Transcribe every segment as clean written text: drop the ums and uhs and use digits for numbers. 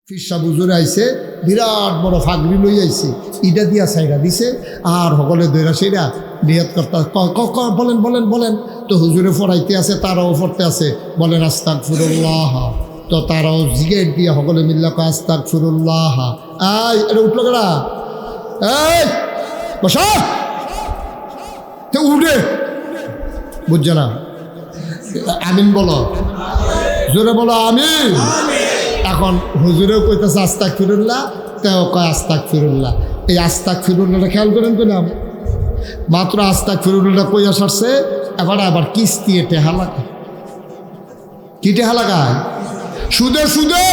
ফিরসা বুজুরে আইছে, বিরাট বড় ফাগরি লই আইছে, ইটা দিয়া সাইরা দিছে। আর সকলে দৈরা সেইরা নিয়ত করতে বলেন বলেন বলেন। তো হুজুরে ফরাইতে আছে, তারাও পড়তে আছে, বলেন আস্তাগফিরুল্লাহ। তো তারাও জিগেট দিয়ে সকলে মিল্লা কয় আস্তাগফিরুল্লাহ। এটা উঠলো কেডা? এই বসা, তো উঠে বুঝছে না। আমিন বলো, জোরে বলো আমিন। এখন হুজুরেও কইতেছে আস্তাগফিরুল্লাহ, তেও কয় আস্তাগফিরুল্লাহ। এই আস্তাগফিরুল্লাহটা খেয়াল করেন তো না, মাত্র আস্তাগফিরুল্লাহ কইয়া সারছে, আবার কিস্তি টেহা লাগায়। কি টেহা লাগায়? সুদে সুদে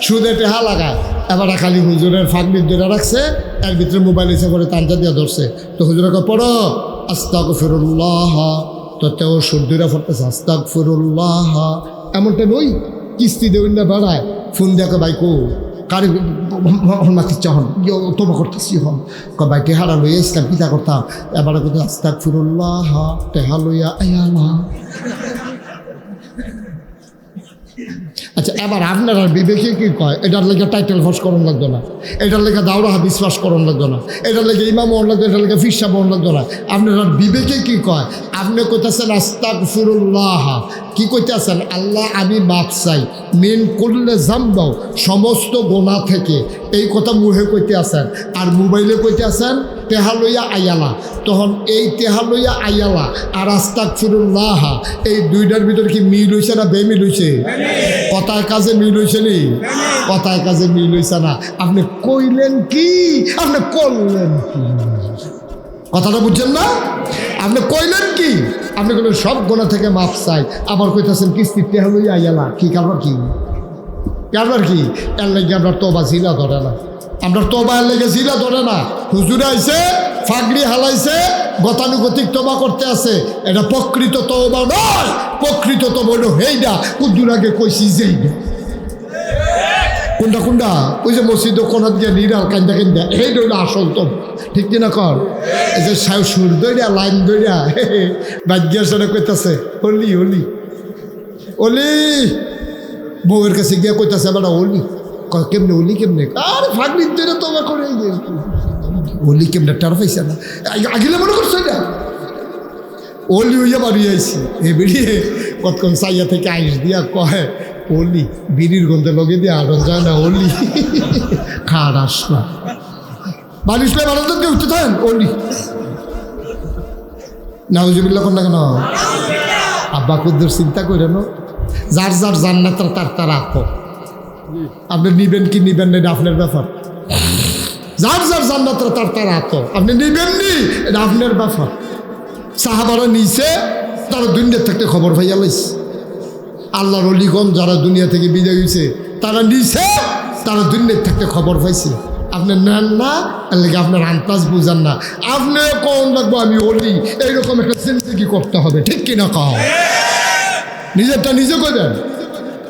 সুদে টেহা লাগায়। এবার খালি হুজুরের ফাঁকনির ধরে রাখছে, এর ভিতরে মোবাইল এসে করে টানটা দিয়ে ধরছে। তো হুজুরকে পড়ো আস্তাগফিরুল্লাহ। তো তেও সুদ ধরে পড়তেছে আস্তাগফিরুল্লাহ। এমনটা নই কিস্তি দেবেন না বেড়ায়, ফোন দেখো বাইকো কারি মাতি চাহন তোমা করতেছি হন বাই টেহারা লইয়া ইসলাম পিতা করতাম। এবার কোথাও আস্তাগফিরুল্লাহ টেহা লইয়া আয়ালা। আচ্ছা, এবার আপনার আর বিবেকে কি কয়? এটার লেগে টাইটেল ফাঁস করণ লাগতো না, এটার লেগে দাওরা হাদিস ফাঁস করণ লাগতো না, এটার লেগে ইমাম হন লাগতো, এটার লেগে ফিরসা বহন লাগতো না। আপনার আর বিবেকে কি কয়? আপনি কইতেছেন আস্তাগফিরুল্লাহ, কি কইতেছেন? আল্লাহ আমি মাপ চাই মিন কুল্লি যামব, সমস্ত গোনা থেকে। এই কথা মুহে কইতে আছেন, আর মোবাইলে কইতে আছেন টেহা লইয়া আয়ালা। তখন এই টেহা লইয়া আয়ালা আর আস্তাগফিরুল্লাহ, এই দুইটার ভিতরে কি মিল হইছে না বেমিল হইছে? কথায় কাজে মিল হইছে নি? কথায় কাজে মিল হইছে না। আপনি কইলেন কি, আপনি করলেন কি? কথাটা বুঝছেন না? আপনি কইলেন কি? আপনি বললেন সব গোনা থেকে মাপ চাই, আবার কইতেছেন কিস্তির টেহা লইয়া আয়ালা। কি কারবার কি? কারবার কি? এর লেগে আপনার তোবা জিলা ধরে না, আপনার তোবা এর লেগে জিলা ধরে না। হুজুরে আইছে, ফাগড়ি হালাইছে, গতানুগতিক তোবা করতে আছে। এটা প্রকৃত তোবা নয়, প্রকৃত তোবা হলো হেইডা কুদ্দুর আগে কইছি যেইডা। কোনটা কোনটা? ওই যে মসজিদ কোনাত গিয়ে নিরাল কান্দা কান্দা, এইটা হইলো আসল তো। ঠিক কিনা কর? এই যে সুর দইরা লাইন দইরা বাগ্যার সাথে কইতাছে হলি হলি অলি, বউয়ের কাছে গিয়া কইতাছে বেটা অলি। কেমনে অলি কেমনে? আর ফাগড়ির দইরা তোবা করে অলি কেমনে টার পাইছে না, আগিলে মনে করছে না অলি হইয়া বাড়ি আইছি। এ বেরিয়ে কতক্ষণ চাইয়া থেকে আইস দিয়া কয় অলি, বিড়ির গন্ধে লগে দিয়ে আড়ন যায় না অলি। খাড় আসলা বাড়িসলে বাড়াতে উঠতে থাকেন অলি। নাউজুবিল্লাহ কোন না কেন? আব্বা কুদ্দুর চিন্তা করে নো, যার যার জান্নাত তার তার আত্ম। আপনি নিবেন কি নিবেন না এটা আপনার ব্যাপার। যার যার জান্নাত তার তার আত্ম, আপনি নিবেন নি এটা আপনার ব্যাপার। সাহাবারা নিছে, তারা দুনিয়ার থাকতে খবর পাইয়া লাইছে। আল্লাহর অলিগণ যারা দুনিয়া থেকে বিদায় হয়েছে তারা নিছে, তারা দুনিয়ার থাকতে খবর পাইছে। আপনি নেন না, এর লেগে আপনার আন্তাজ বুঝান না। আপনি কোন লাগবো আমি অলি, এইরকম একটা জিন্দেগি করতে হবে। ঠিক কিনা কও? নিজেরটা নিজে করেন।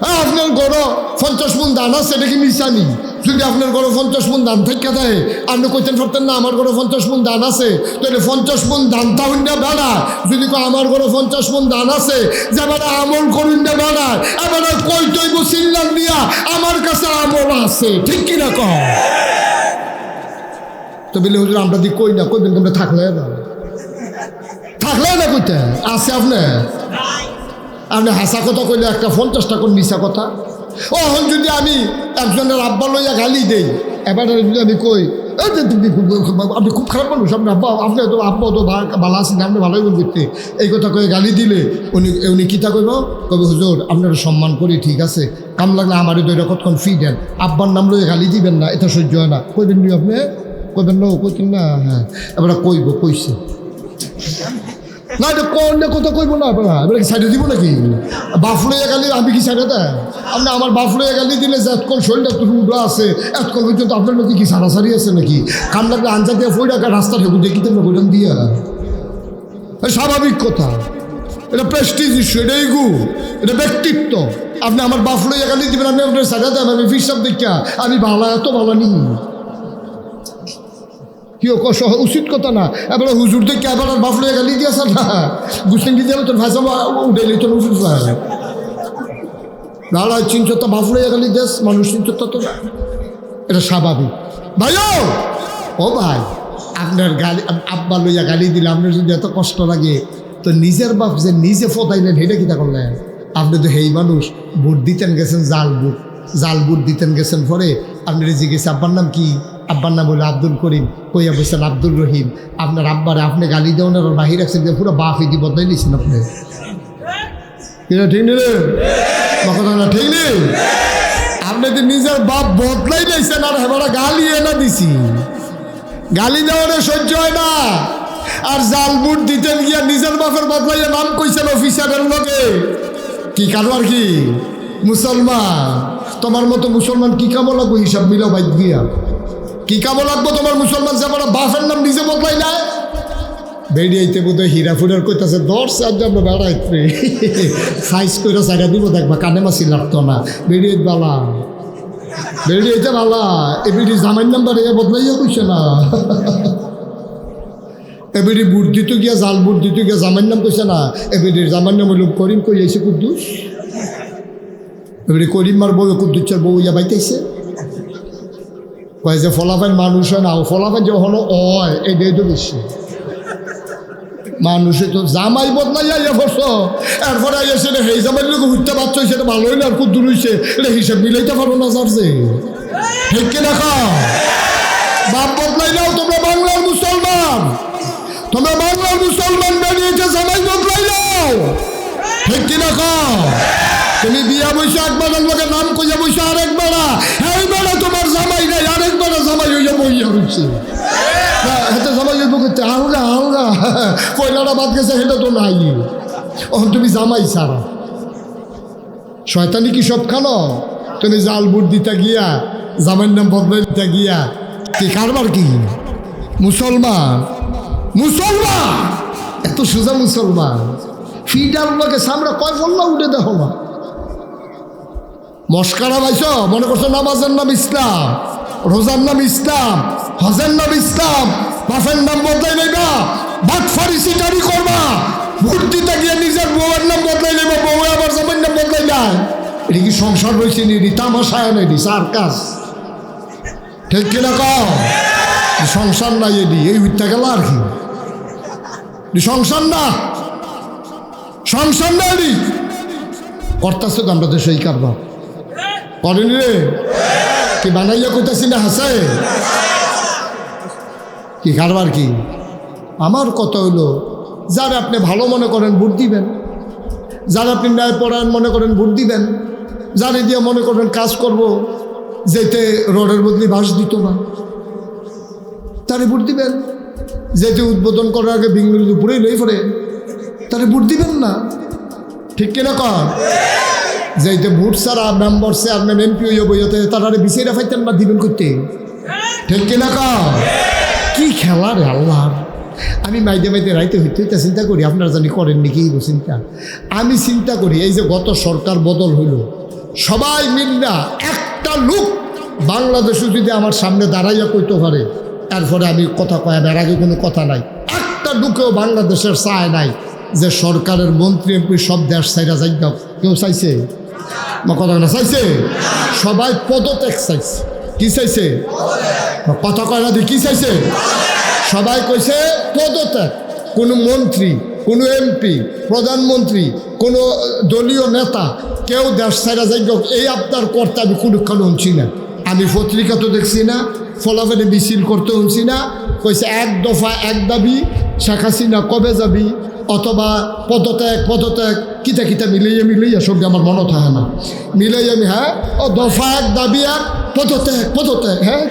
হ্যাঁ, আপনার গড় 50 মণ ধান আছে, এটা কি মিশানি? যদি আপনার গড়ে 50 মণ ধান থেকে দেয়, আপনি কইতেন পারতেন না আমার গড়ে 50 মণ ধান আছে, তাহলে 50 মণ ধান তাহলে বেড়া। যদি আমার গড়ে 50 মণ ধান আছে, যে বেড়া আমল করুন না বেড়া, এবার কই তৈব চিল্লান দিয়া আমার কাছে আমল আছে। ঠিক কিনা কও? তো বলে হুজুর আমরা দি কই না, কইবেন তোমরা থাকলে না, থাকলে না কইতে আছে আপনার। আপনি হাসা কথা কইলে একটা 50 টাকা মিশা কথা। ওহন যদি আমি একজনের আব্বা লইয়া গালি দেই, এবার যদি আমি কই আপনি খুব খারাপ মানুষ, আপনি আব্বা, আপনি তো আব্বা তো ভালো আছেন, আপনি ভালোই বলতে, এই কথা কয়ে গালি দিলে উনি কিতা কইব? কবে হুজুর আপনারা সম্মান করি, ঠিক আছে, কাম লাগলে আমারই দইটা কতক্ষণ ফি দেন, আব্বার নাম লইয়া গালি দিবেন না, এটা সহ্য হয় না। কইবেন নি আপনি? কইবেন না? কইতেন না? হ্যাঁ, এবার কইব, কইছে না, এটা কোন কথা কইব না। এবার কি সাইডে দিব নাকি? বাফ লইয়া গালি আমি কি সাইডে দেয়? আপনি আমার বাফ লইয়া গালি দিলে যে এতক্ষণ শরীরটা একটু রুডা আছে, এতক্ষণ পর্যন্ত আপনার মধ্যে কি সারাসারি আছে নাকি? কাম লাগলে আনজা দিয়ে ফই রাখা রাস্তা ঠেকু দেখি তো বইটান দিয়া, স্বাভাবিক কথা। এটা প্রেস্টিজ ইস্যু, এটা ইগু, এটা ব্যক্তিত্ব। আপনি আমার বাফ লইয়া গালি দিবেন, আপনি আপনার সাইডে দেন, আমি ফিরসাব দেখা আমি ভালো, এত ভালো নি কেউ উচিত কথা না। এবার হুজুর দেখে এবার আর বাফলে গালি দিয়েছে না, গুস্তিন দিয়ে তোর ভাষা উঠে তোর হুজুর নাহলে চিনচত্তা বাফুড়ে গেলি দেশ মানুষ চিনচত্তা তো এটা স্বাভাবিক। ভাইও ও ভাই, আপনার গালি আব্বা লইয়া গালি দিলে আপনার যদি এত কষ্ট লাগে তো নিজের বাপ যে নিজে ফোটাইলেন সেটা কিতা করলেন? আপনি তো হেই মানুষ, ভোট দিতেন গেছেন জাল ভোট দিতেন গেছেন, পরে আপনার জিজ্ঞেস আব্বার নাম কি? আব্বার নাম হলো আব্দুল করিম, কইয়া বলছেন আব্দুল রহিম। আপনার আব্বারে আপনি গালি দেওয়ার আর বাহির রাখছেন, পুরো বাপ ইতি বদলাই নিয়েছেন আপনি। কিনা ঠিক নেই রে কথা না, ঠিক নেই? আপনি তো নিজের বাপ বদলাই নিয়েছেন আর এবার গালি এনে দিছি। গালি দেওয়ারে সহ্য হয় না, আর জাল ভোট দিতেন গিয়া নিজের বাপের বদলাইয়া নাম কইছেন অফিসারের লোকে। কি কারবার কি মুসলমান? তোমার মতো মুসলমান কি কামো লাগবো? হিসাব মিলাও বাইক গিয়া কি কামো লাগবো তোমার মুসলমান যে আমার বাপের নাম নিজে বদলাই না? বেরিয়েতে বোধহয় হীরাফুরের কইতাছে 10 জন্য বেড়াইতে সাইজ করে সাইডা দিব, দেখবা কানে মাসি লাগতো না। বেরিয়ে বালা, বেরিয়েছে বালা, এবিডি জামাইন নাম্বার এ বদলাইয়া কইছে না। এবিডি বুট দিত গিয়া জাল বুট দিত গিয়া জামাইন নাম কইছে না। এবিডির জামাইন নাম হইল করিম, কইয়াছে কুদ্দুস। এবারে করিম মার বউ কুদ্দুসের বউ ইয়া বাইতেছে, কয় যে ফলাফাইন মানুষ হয় না, ফলাফাইন যে হলো অয় এটাই তো বেশি। মানুষে তো জামাই বদলাইয়া ইয়ে করছ, এরপরে এসে সেই জামাই লোক উঠতে পারছো, সেটা ভালো হইলে আর কুদ্দুর হইছে, এটা হিসাব মিলাইতে পারো না যাচ্ছে। ঠিক কিনা খাও? বাপ বদলাইলেও তোমরা বাংলার মুসলমান, তোমরা বাংলার মুসলমান বেরিয়েছে, জামাই বদলাইলেও। ঠিক কিনা খাও? তুমি বিয়া বসে একবার লোকের নাম কইয়া বসে আরেক বেড়া, এই বেড়া তোমার জামাই নাই, আরেক বেড়া জামাই হইয়া বইয়া হচ্ছে। হাতে জামাই হইব করতে আলগা আলগা, পয়লাটা বাদ গেছে সেটা তো নাই। ওখান তুমি জামাই ছাড়া শয়তানি কি সব খানো? তুমি জাল বুট দিতে গিয়া জামাইয়ের নাম বদলাই দিতে গিয়া কি কারবার কি? মুসলমান মুসলমান এত সোজা মুসলমান, ফিডার লোকে সামনে কয় ফল্লা উঠে দেখো না। মস্কারা পাইছ, মনে করছো নামাজের নাম ইসলাম, রোজার নাম ইসলাম, হজের নাম ইসলাম, বাপের নাম বদলাই নেবা, বাদ ফারিসিটারি করবা, ভোট দিতে গিয়ে নিজের বউয়ের নাম বদলাই নেবা, বউ আবার জামাইয়ের নাম বদলাই নেয়। এটা কি সংসার রয়েছে নি? তামাশায় নেই, সার্কাস। ঠিক কিনা কও? সংসার নাই, এডি এই উঠতে গেল আর কি সংসার না, সংসার না এডি করতেছে তো আমরা দেশে এই কারবার করেনি রে। কি বানাইয়া কইতাছি না হাসে কি কারবার কি? আমার কথা হইলো, যারা আপনি ভালো মনে করেন ভোট দিবেন, যারা আপনি ন্যায় পরায়ণ মনে করেন ভোট দিবেন, যারা দিয়ে মনে করেন কাজ করব যেতে রোডের বদলি বাস দিত না তারে ভোট দিবেন, যেতে উদ্বোধন করার আগে বেঙ্গলুরু দুপুরেই লই পড়ে তারে ভোট দিবেন না। ঠিক কিনা কর? যেতে ভোট ছাড়া মেম্বার চেয়ারম্যান এমপি হইয়া বইতে তারা বিচাইরা ফাইতেন না দিবেন করতে। ঠিক কিনা কর? কি খেলা রে আল্লাহ! আমি মাইদে মাইদে রাইতে হইতে হইতে চিন্তা করি, আপনারা জানি করেন নাকি এই চিন্তা? আমি চিন্তা করি এই যে গত সরকার বদল হইল, সবাই মিল্লা একটা লোক বাংলাদেশে যদি আমার সামনে দাঁড়াইয়া কইতে পারে, তারপরে আমি কথা কয়, এর আগে কোনো কথা নাই। একটা লোকেও বাংলাদেশের চায় নাই যে সরকারের মন্ত্রী এমপি সব দেশ ছাইরা যাই দাও। কেউ চাইছে? কথা না চাইছে? সবাই পদত্যাগ চাইছে। কি চাইছে? কথা কয় না দিয়ে কি চাইছে? সবাই কইছে পদত্যাগ। কোনো মন্ত্রী, কোনো এমপি, প্রধানমন্ত্রী, কোনো দলীয় নেতা কেউ দেশ ছাইরা যাই হোক, এই আপনার করতে আমি কোনোক্ষণ শুনছি না। আমি পত্রিকা তো দেখছি না, ফলাফলে মিছিল করতে শুনছি না। কইছে এক দফা এক দাবি, শেখ হাসিনা কবে যাবি, অথবা পদত্যাগ পদত্যাগ, কিতা কিতা মিলাইয়া সঙ্গে আমার মনে থাকে না, মিলাই আমি হ্যাঁ ও দফা এক দাবি এক পদত্যাগ পদত্যাগ, হ্যাঁ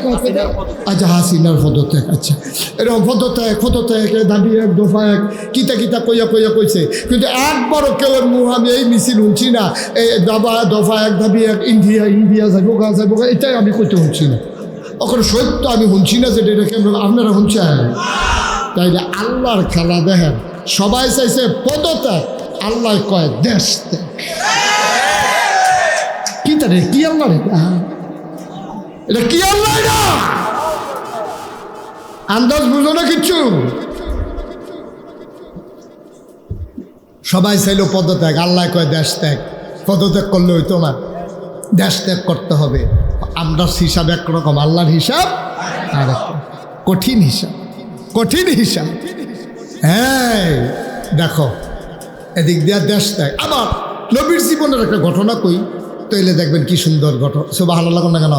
আচ্ছা হাসিনার পদত্যাগ, আচ্ছা এরকম পদত্যাগ দাবি এক দফা এক কিতা কিতা কইয়া কইছে, কিন্তু একবারও কেউ মুখ আমি এই মিছিল শুনছি না, এই দফা এক দাবি এক ইন্ডিয়া যাবো এটাই আমি কইতে শুনছি না। ওখানে সত্য আমি শুনছি না, যেটা এটা কেন আপনারা শুনছেন? তাইলে আল্লাহর খেলা দেখেন, সবাই চাইছে পদত্যাগ, আল্লাহ কয় দেশ ত্যাগ। কি তারে কি আল্লাহ রে? এটা কি আল্লাহ? না আন্দাজ বুঝো না কিচ্ছু। সবাই চাইলো পদত্যাগ, আল্লাহ কয় দেশ ত্যাগ। পদত্যাগ করলে হইতো না। দেশ ত্যাগ করতে হবে। আমরা হিসাব একরকম, আল্লাহর হিসাব আর কঠিন হিসাব, কঠিন হিসাব। হ্যাঁ দেখো এদিক দিয়ে দেশ ত্যাগ। আবার নবীর জীবনের একটা ঘটনা কই, তৈলে দেখবেন কি সুন্দর ঘটনা। সুবহানাল্লাহ না কেন?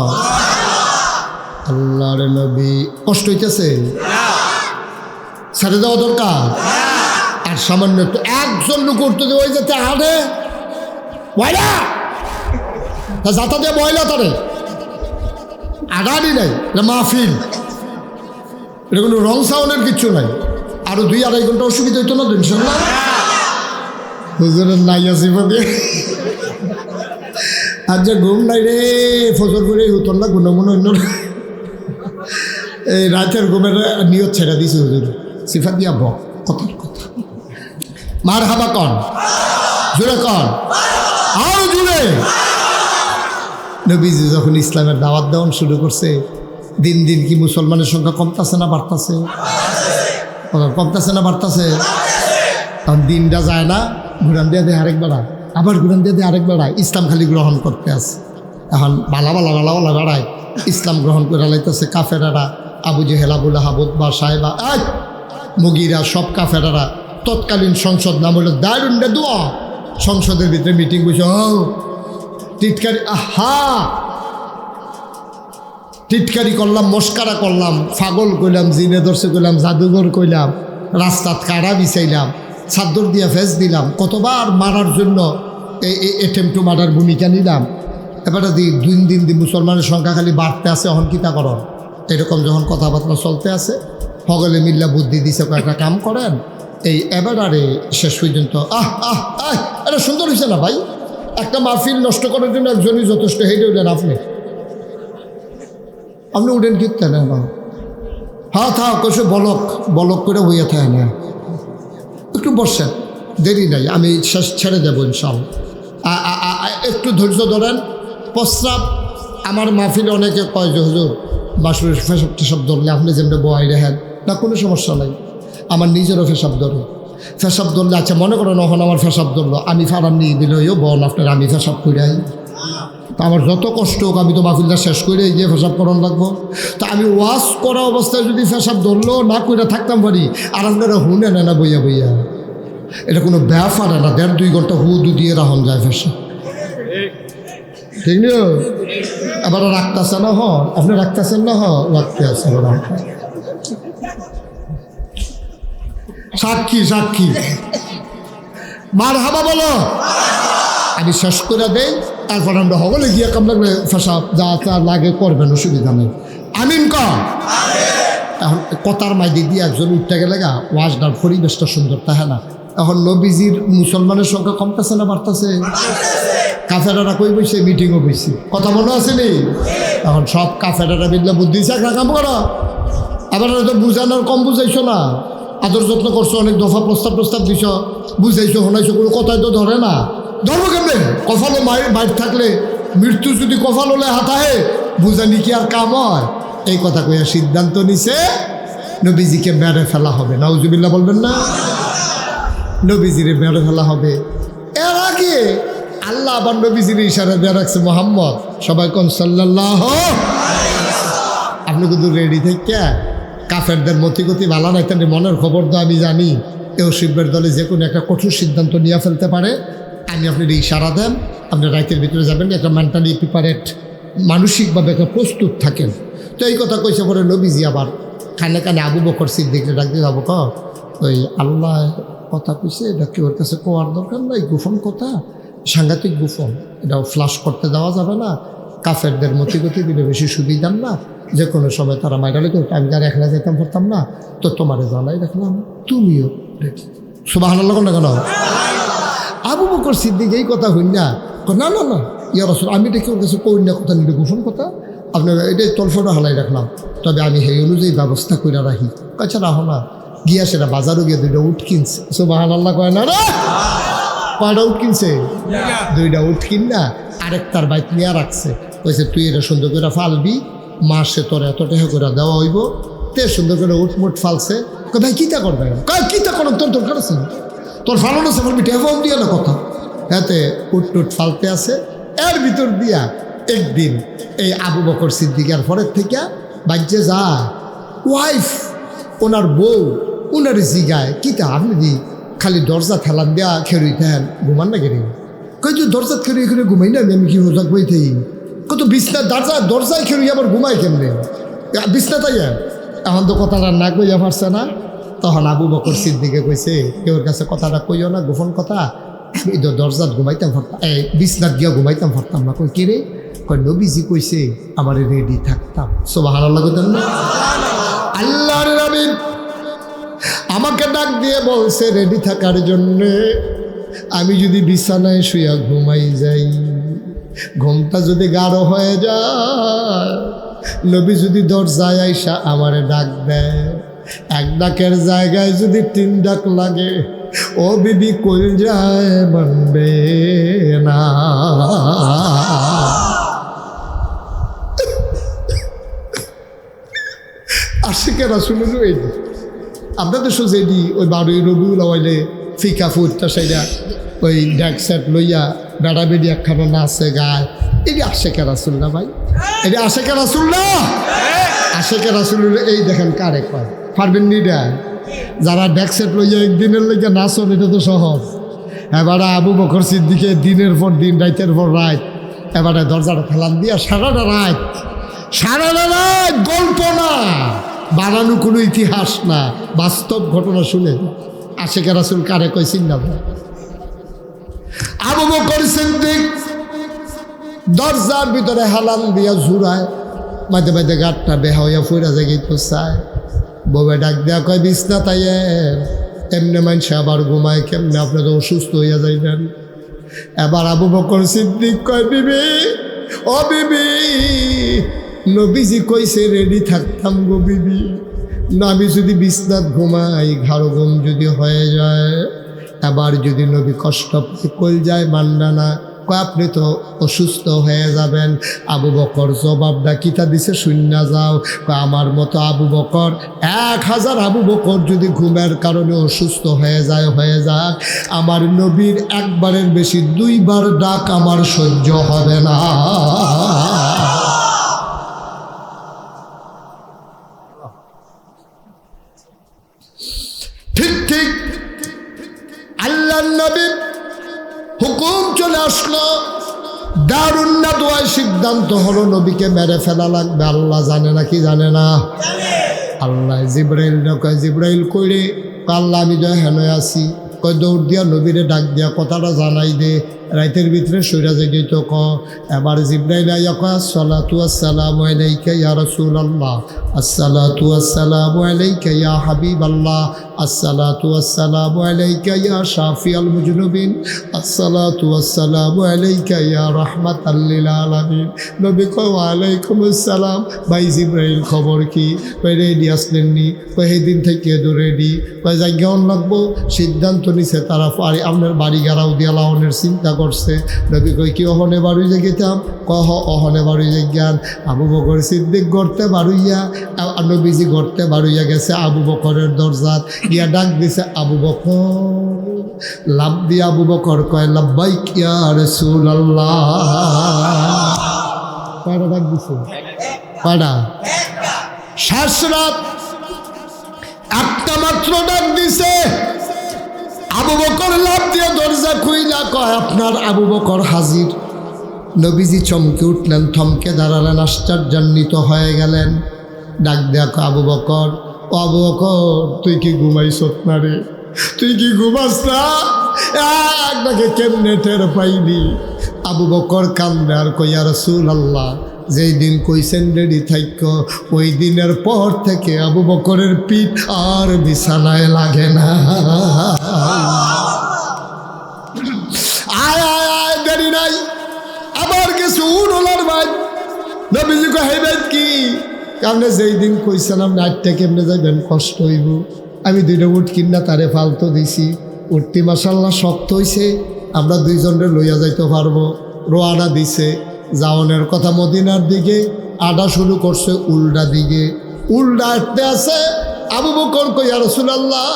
আল্লাহর নবী কষ্ট হইতেছে, ছেড়ে দেওয়া দরকার। আর সামান্য একটু একজন লোক উঠতে ওই যেতে হাঁটে বয়লা, যাতা দিয়ে বয়লা তারে আগাড়ি নাই, এটা মাহফিল, এটা কোনো রং সাউন্ডের কিচ্ছু নাই। আরো 2-2.5 ঘন্টা অসুবিধা হইতো না ইনশাল্লাহ। হুজুরের নাই আসি দিয়ে আর যে ঘুম নাই রে, ফজর করে উতর না গুণ মনে অন্য এই রাতের ঘুমের নিয়ত ছেড়ে দিয়েছে হুজুর, সিফা দিয়া বক কথার কথা। মার হাবা কন, জোরে কন, আরো জোরে। নবীজি যখন ইসলামের দাওয়াত দেওয়ান শুরু করছে, দিন দিন কি মুসলমানের সংখ্যা কমতাছে না বাড়তাছে? কমতাছে না বাড়তাছে? তখন দিনটা যায় না, ঘুরান দিয়ে দেয় আরেক বেড়ায়, আবার ঘুরান দিয়ে দেয় আরেক বেড়ায়। ইসলাম খালি গ্রহণ করতে আছে। এখন বালা বেড়ায় ইসলাম গ্রহণ করে লাইতেছে কাফেরারা, আবু জেহেল, আবুল আহাব, উতবা, সাহেবা, মুগিরা, সব কাফেরারা। তৎকালীন সংসদ নাম হলো দারুন্ডে দোয়া। সংসদের ভিতরে মিটিং বসে টিটকারি, টিটকারি করলাম, মস্কারা করলাম, পাগল কইলাম, জিনে দর্শে কইলাম, জাদুঘর কইলাম, রাস্তাত কাড়া বিছাইলাম, চাদর দিয়া ফেস দিলাম, কতবার মারার জন্য এই এটেম্প টু মারার ভূমিকা নিলাম। এবারে দিন দিন মুসলমানের সংখ্যা খালি বাড়তে আছে, অহংকিতা করন। এরকম যখন কথাবার্তা চলতে আছে, সকলে মিল্লা বুদ্ধি দিছে কয়েকটা কাম করেন, এই এবারে শেষ পর্যন্ত এটা সুন্দর হয়েছে না ভাই, একটা মাহফিল নষ্ট করার জন্য একজনই যথেষ্ট। হেঁটে উঠেন আপনি উঠেন কিনতে না, হ্যাঁ থাক কষে বলক করে হইয়া থাকে না, একটু বসেন, দেরি নাই, আমি শেষ ছেড়ে দেবো ইনশাল্লাহ। একটু ধৈর্য ধরেন। প্রস্রাব আমার মাহফিলে অনেকে কয় যে হুজুর বাসুরের ফেসব টেসব ধরলে আপনি যেমনি বহাই রেখেন না, কোনো সমস্যা নাই। আমার নিজেরও ফেসাব ধরে, ফেসাব ধরলে আচ্ছা মনে করেন ওখানে আমার ফেসাব ধরলো, আমি ফারাম নিয়ে দিলেও বল আপনার আমি ফেসাব করে আই, তা আমার যত কষ্ট হোক আমি তো মাহফিলটা শেষ করে গিয়ে ফেসাব করান লাগবো। তা আমি ওয়াশ করা অবস্থায় যদি ফেসাব ধরলো না করে থাকতাম পারি, আর আপনারা হুনে না বইয়া বইয়া, এটা কোনো ব্যাপার না। 1.5-2 ঘন্টা হুদু দিয়ে রাহন যায় ফেসা, ঠিক না? আবার রাখতেছে না, আপনি রাখতেছেন না, রাখতে আছে সাক্ষী সাক্ষী। মার হাবা বলো, আমি শেষ করে দেই, তারপর আমরা হবলে গিয়ে কামড়ে ফেসা যা তা লাগে করবেন, অসুবিধা নেই। আমিন কর। এখন কথার মাইদি দিয়ে একজন উঠতে গেলে গা ওয়াজটার পরিবেশটা সুন্দর তাহলে না। এখন নবীজির মুসলমানের সংখ্যা কমতেছে না বাড়তেছে? কাফেরারা কই বইছে, মিটিংও বইছে, কথা মনে আছে নি? এখন সব কাফেরারা মিললে বুদ্ধি দিছে একটা কাম করা। আবার তো বুঝানোর কম বুঝাইছো না, আদর যত্ন করছো, অনেক দফা প্রস্তাব দিছ, বুঝাইছো শোনাইছো, কোনো কথাই তো ধরে না। ধরবো কেমনে? কপালে মায়ের থাকলে মৃত্যু যদি কপাল হলে হাতাহে বুঝানি কি আর কাম হয়? এই কথা কইয়া সিদ্ধান্ত নিছে নবীজিকে মেরে ফেলা হবে। নাউজুবিল্লাহ বলবেন না? নবীজিরে মেরে ফেলা হবে। এর আগে আল্লাহ আবার নবীজির ইশারা দিয়ে রাখছে মোহাম্মদ, সবাই কোন সাল্লাল্লাহু। আপনি কিন্তু রেডি থেকে কাফেরদের মতিগতি ভালো নাই, তাদের মনের খবর তো আমি জানি। এও শিবের দলে যে কোনো একটা কঠোর সিদ্ধান্ত নিয়ে ফেলতে পারে। আমি আপনার ইশারা দেন, আপনি রাইতের ভিতরে যাবেন, একটা মেন্টালি প্রিপারেট, মানসিকভাবে একটা প্রস্তুত থাকেন। তো এই কথা কইছে পরে নবীজি আবার কানে কানে আবু বকর সিদ্দিককে ডাকতে যাবো, ওই আল্লাহ কথা কইছে, এটা কি ওর কাছে কোয়ার দরকার নাই, গোপন কথা, সাংঘাতিক গোপন, এটাও ফ্লাশ করতে দেওয়া যাবে না। কাফেরদের মতিগতি দিলে বেশি সুবিধার না, যে কোনো সময় তারা মাইরালে করতো, আমি যারা একলা যেতাম পারতাম না, তো তোমারে জানাই রাখলাম, তুমিও রেডি। সুবহানাল্লাহ না কেন? আবু বকর সিদ্দিক এই কথা হই না, না না না ইয়া রাসূল, আমি এটা কি ওর কাছে কই না, কথা নিলে গোপন কথা, আপনার এটাই তলফটা হালাই রাখলাম, তবে আমি সেই অনুযায়ী ব্যবস্থা করে রাখি। আচ্ছা রাখো না, গিয়া সেটা বাজারও গিয়ে 2টা উট কিনছে। সুবহানাল্লাহ কয় না রে? কয়টা উট কিনছে? 2টা উট কিন না আরেক তার বাইক নিয়ে রাখছে, কইছে তুই এটা সুন্দর করে ফালবি, মাসে তোর এত টাকা করে দেওয়া হইব। তে সুন্দর করে উঠমুট ফালছে। ভাই কিতা করবে? কিতা কর, তোর দরকার আছে, তোর ফালানো আছে, আমার মিঠে ফোন দিয়ে না কথা। এতে উট টুট ফালতে আছে, এর ভিতর দিয়া একদিন এই আবু বকর সিদ্দিকের পরের থেকে বাজ্যে যায় ওয়াইফ ওনার বউ ওনার জিগায় কিতা আপনি খালি দরজা ঠেলান দেয়া খেরুইতেন ঘুমান না কেন কই তুই দরজা খেরুই খেলে ঘুমাই না আমি কি হোজাক বইতে কত বিছনা দরজায় খেরুই আবার ঘুমাই কেমনে বিছনা তাই এখন তো কথাটা না কইয়া পারছে না তখন আবু বকর সিদ্দিকে কইছে কেউর কাছে কথাটা কইও না গোপন কথা আমি তো দরজাত ঘুমাইতাম পারতাম এই বিছনাত গিয়া ঘুমাইতাম পারতাম না কই কে রে কই নবীজি কইছে আমার রেডি থাকতাম সুবহানাল্লাহ কইতেন না আল্লাহর নবী আমাকে ডাক দিয়ে বলছে রেডি থাকার জন্যে আমি যদি বিছানায় শুয়া ঘুমাই যাই ঘুমটা যদি গাঢ় হয়ে যায় নবী যদি দরজায় আইসা আমারে ডাক দেয় এক ডাকের জায়গায় যদি 3 ডাক লাগে ও বিবি কই যায় মানবে না আশিকের রাসূলের এই আপনাদের সোজা এটি ওই 12ই রবিউল আওয়ালে ফিকা ফুটটা সেইটা ওই ড্যাক সেট লইয়া বেড়া বেড়ি একখানা নাচে গায় এটি আশেকে রাসূল না ভাই এটি আশেকে রাসূল না আশেকে রাসূলের এই দেখেন কারে কয় পারবেন নিটা যারা ড্যাক সেট লইয়া একদিনের লইয়া নাচন এটা তো সহজ এবারে আবু বকর সিদ্দিকে দিনের পর দিন রাইতের পর রাত এবারে দরজাটা ফেলান দিয়া সারাটা রাত গল্প না বানানো কোনো ইতিহাস না বাস্তব ঘটনা শুনে আশেকে রাসূল কারে কইছেন না আবু বকর সিদ্দিক দরজার ভিতরে হালাল দিয়া ঝুরায় মাঝে মাঝে গাঁটটা বেহা হইয়া ফুরা জায়গায় তো চায় বউয়ে ডাক দেয়া কয় বিছনা তাই এমনি মানুষ আবার ঘুমায় কেমনে আপনি তো অসুস্থ হইয়া যাইবেন এবার আবু বকর সিদ্দিক কয় বিবি ও বিবি নবীজি কইছে রেডি থাকতাম গো বিবি না আমি যদি বিছনাত ঘুমাই ঘাড় ঘুম যদি হয়ে যায় এবার যদি নবী কষ্ট কইল যায় মানবে না কয় আপনি তো অসুস্থ হয়ে যাবেন আবু বকর জবাবটা কিতা দিছে শূন্য যাও আমার মতো আবু বকর 1000 আবু বকর যদি ঘুমের কারণে অসুস্থ হয়ে যাক আমার নবীর একবারের বেশি 2 বার ডাক আমার সহ্য হবে না ঠিক আল্লাহর নবী হুকুম চলে আসলো দারুন নাদওয়ায় সিদ্ধান্ত হলো নবীকে মেরে ফেলা লাগবে আল্লাহ জানে না কি জানে না আল্লাহ জিব্রাইল কয় জিব্রাইল কইরে আল্লাহ আমি তো হেন আছি কয় দৌড় দিয়া নবীরে ডাক দিয়া কথাটা জানাই দে রাইতের ভিতরে সইরা যাই তো ক এবার জিব্রাইল আইয়া কয় আসসালাতু আসসালামু আলাইকা ইয়া রাসূলুল্লাহ আসসালাতু আসসালামু আলাইকা ইয়া হাবিবাল্লাহ আসসালাতু আসসালামু আলাইকা ইয়া শাফিউল মুজনুবিন আসসালাতু আসসালামু আলাইকা ইয়া রাহমাতাল লিল আলামিন নবী কয় ওয়া আলাইকুম আসসালাম ভাই জিব্রাইল খবর কি কয় রেডি আসলেন নি কয় এই দিন থেকে তো রেডি কয় জায়গাও লাগবো সিদ্ধান্ত নিছে তারা আপনার বাড়ি গাড়াও দিয়া লাউনের চিন্তা করছে নবী কই কি অহনে বাড়ুইয়া গেতাম কহ অহনে বাড়ুইয়া জ্ঞান আবু বকর সিদ্দিক গড়তে বাড়ুইয়া নবীজি গড়তে বাড়ুইয়া গেছে আবু বকরের দরজাত গিয়া ডাক দিছে আবু বকর লাভ দিয়া আবু বকর কয় লাব্বাইক ইয়া রাসূলুল্লাহ কয়টা ডাক দিছে কয়টা শেষ রাত একটা মাত্র ডাক দিছে আবু বকর লাভ দিয়ে দরজা খুইলা কয় আপনার আবু বকর হাজির নবীজি চমকে উঠলেন থমকে দাঁড়ালেন আশ্চর্যান্বিত হয়ে গেলেন ডাক দেয়া আবু বকর ও আবু বকর তুই কি ঘুমাইছত না রে তুই কি ঘুমাস না একটাকে কেমনে টের পাইনি আবু বকর কান্দে আর কই ইয়া রাসূলুল্লাহ যেই দিন কইছেন রেডি থাইক ওই দিনের পর থেকে আবু বকরের পিঠ আর বিছানায় লাগে না আয় আয় আয় দেরি নাই আবার কিছু উড়লার ভাই নবীজি কয় হে ভাই কি আপনি যেই দিন কইছেন আপনি আটটা কেমনে যাইবেন কষ্ট হইব আমি 2টা উট কিনা তারে ফালতো দিছি উঠতি মাশাল্লাহ শক্ত হইছে আমরা 2 জনের লইয়া যাইতে পারবো রোয়ানা দিছে যাওয়ানের কথা মদিনার দিকে আডা শুরু করছে উল্টা দিকে উল্টা আটতে আছে আবু বকর কই ইয়া রাসূলুল্লাহ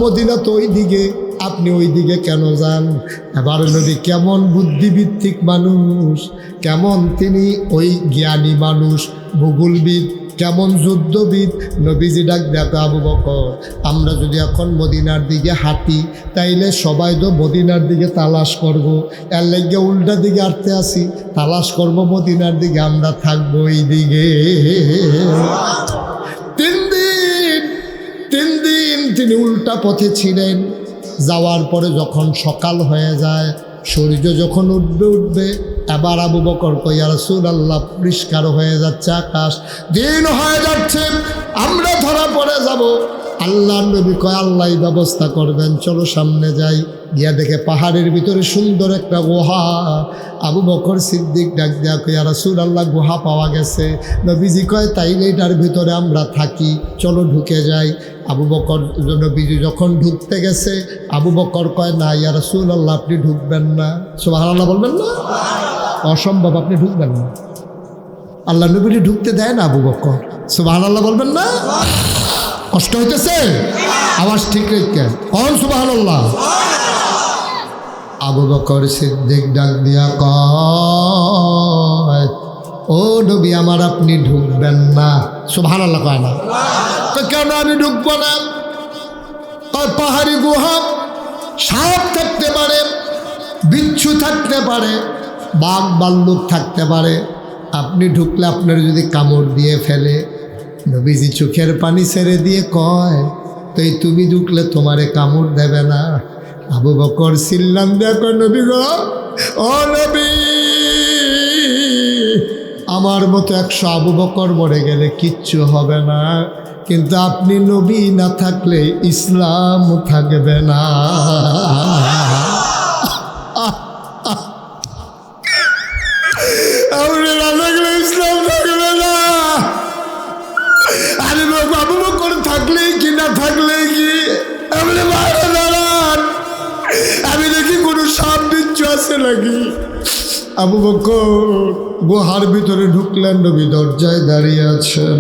মদিনা তো ওই দিকে আপনি ওই দিকে কেন যান? এবার নবী কেমন বুদ্ধিভিত্তিক মানুষ, কেমন তিনি ওই জ্ঞানী মানুষ, ভূগোলবিদ, কেমন যুদ্ধবিদ। নবীজি ডাক দেখো আবু বকর, আমরা যদি এখন মদিনার দিকে হাঁটি তাইলে সবাই তো মদিনার দিকে তালাশ করব, এর লাগে উল্টা দিকে হাঁটতে আসি, তালাশ করব মদিনার দিকে, আমরা থাকবো এই দিকে। 3 দিন তিনি উল্টা পথে ছিলেন। যাওয়ার পরে যখন সকাল হয়ে যায়, সূর্য যখন উঠবে, এবার আবু বকর কই, ইয়া রাসূলুল্লাহ, পরিষ্কার হয়ে যাচ্ছে আকাশ, দিন হয়ে যাচ্ছে, আমরা ধরা পড়ে যাব। আল্লাহর নবী কয়, আল্লাহই ব্যবস্থা করবেন, চলো সামনে যাই। গিয়া দেখে পাহাড়ের ভিতরে সুন্দর একটা গুহা। আবু বকর সিদ্দিক ডাক দেয়া কয়, ইয়া রাসূলুল্লাহ, গুহা পাওয়া গেছে। নবীজি কয়, তাইলে এটার ভিতরে আমরা থাকি, চলো ঢুকে যাই। আবু বকর, নবীজি যখন ঢুকতে গেছে, আবু বকর কয়, না ইয়া রাসূলুল্লাহ, আপনি ঢুকবেন না। সুবহানাল্লাহ বলবেন না? অসম্ভব, আপনি ঢুকবেন না। আল্লাহ নবীকে ঢুকতে দেয় না আবু বকর। সুবহানাল্লাহ বলবেন না? কষ্ট হইতেছে? আওয়াজ ঠিক রেখে কোন সুবহানাল্লাহ। আবু বকর সিদ্দিক ডাক দিয়া কয়, ও নবী আমার, আপনি ঢুকবেন না। সুবহানাল্লাহ কয় না? কেন আমি ঢুকবো না? পাহাড়ি গুহা, সাপ থাকতে পারে, বিচ্ছু থাকতে পারে, বাঘ ভাল্লুক থাকতে পারে, আপনি ঢুকলে আপনার যদি কামড় দিয়ে ফেলে। নবীজি চোখের পানি ছেড়ে দিয়ে কয়, তো তুমি ঢুকলে তোমারে কামড় দেবে না? আবু বকর চিল্লাম দেখো, নবী গো, ও নবী, আমার মতো 100 আবু বকর মরে গেলে কিচ্ছু হবে না, কিন্তু আপনি নবী না থাকলে ইসলাম থাকবে না। ইসলাম থাকবে না। আরে আবু বকর থাকলেই কি না থাকলেই কি, আপনি বাইরে দাঁড়ান, আমি দেখি কোনো সাপ বিচ্ছু আছে নাকি। আবু বকর গুহার ভিতরে ঢুকলেন, নবী দরজায় দাঁড়িয়ে আছেন।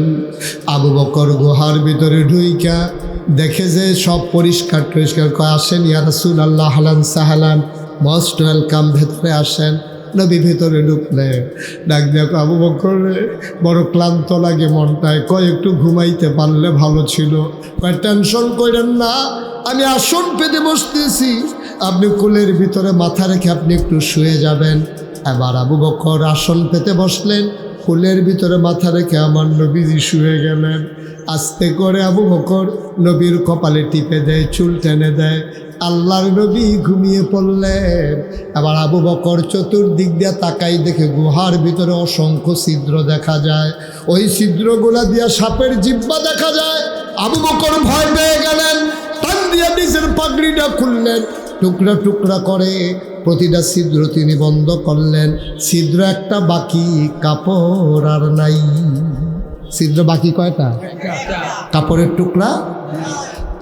আবু বকর গুহার ভিতরে ঢুইকা দেখে যে সব পরিষ্কার টরিষ্কার। আসেন ইয়া রাসূলুল্লাহ, আহলান সাহলান, মোস্ট ওয়েলকাম, ভেতরে আসেন। নবী ভেতরে ঢুকলে ডাক দেখো, আবু বকর বড় ক্লান্ত লাগে মনটায়, কয় একটু ঘুমাইতে পারলে ভালো ছিল। কয় টেনশন করেন না, আমি আসন পেতে বসতেছি, আপনি কোলের ভিতরে মাথা রেখে আপনি একটু শুয়ে যাবেন। এবার আবু বকর আসন পেতে বসলেন, কোলের ভিতরে মাথা রেখে আমার নবীজি শুয়ে গেলেন। আস্তে করে আবু বকর নবীর কপালে টিপে দেয়, চুল টেনে দেয়। আল্লাহর নবী ঘুমিয়ে পড়লেন। এবার আবু বকর চতুর্দিক দিয়ে তাকাই, দেখে গুহার ভিতরে অসংখ্য ছিদ্র দেখা যায়, ওই ছিদ্রগুলা দিয়া সাপের জিহ্বা দেখা যায়। আবু বকর ভয় পেয়ে গেলেন, টান দিয়া নিজের পাগড়িটা খুললেন, টুকরা টুকরা করে প্রতিটা ছিদ্র তিনি বন্ধ করলেন। ছিদ্র একটা বাকি, কাপড় আর নাই। ছিদ্র বাকি কয়টা? কাপড়ের টুকরা।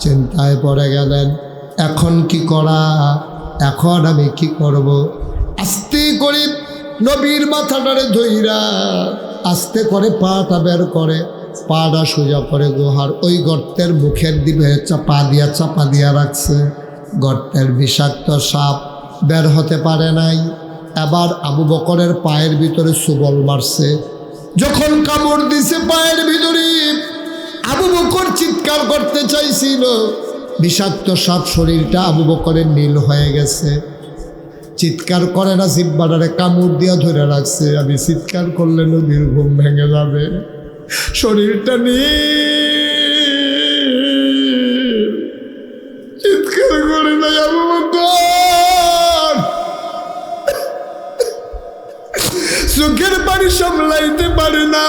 চিন্তায় পড়ে গেলেন, এখন কি করা, এখন আমি কি করব? আস্তে করে নবীর মাথাটারে ধইরা আস্তে করে পাটা বের করে, পাটা সোজা করে গুহার ওই গর্তের মুখের দিকে চাপা দিয়া রাখছে। গর্তের বিষাক্ত সাপ বের হতে পারে নাই। এবার আবু বকরের পায়ের ভিতরে সুবল মারছে। যখন কামড় দিছে পায়ের ভিতরে, আবু বকর চিৎকার করতে চাইছিল। বিষাক্ত সাপ শরীরটা আবু বকরের নীল হয়ে গেছে। চিৎকার করে না, জিহ্বাটারে কামড় দিয়া ধরে রাখছে। আমি চিৎকার করলে নবীর ঘুম ভেঙে যাবে। শরীরটা নীল, চিৎকার করে না আবু বকর, চোখের পানি সামলাইতে পারে না।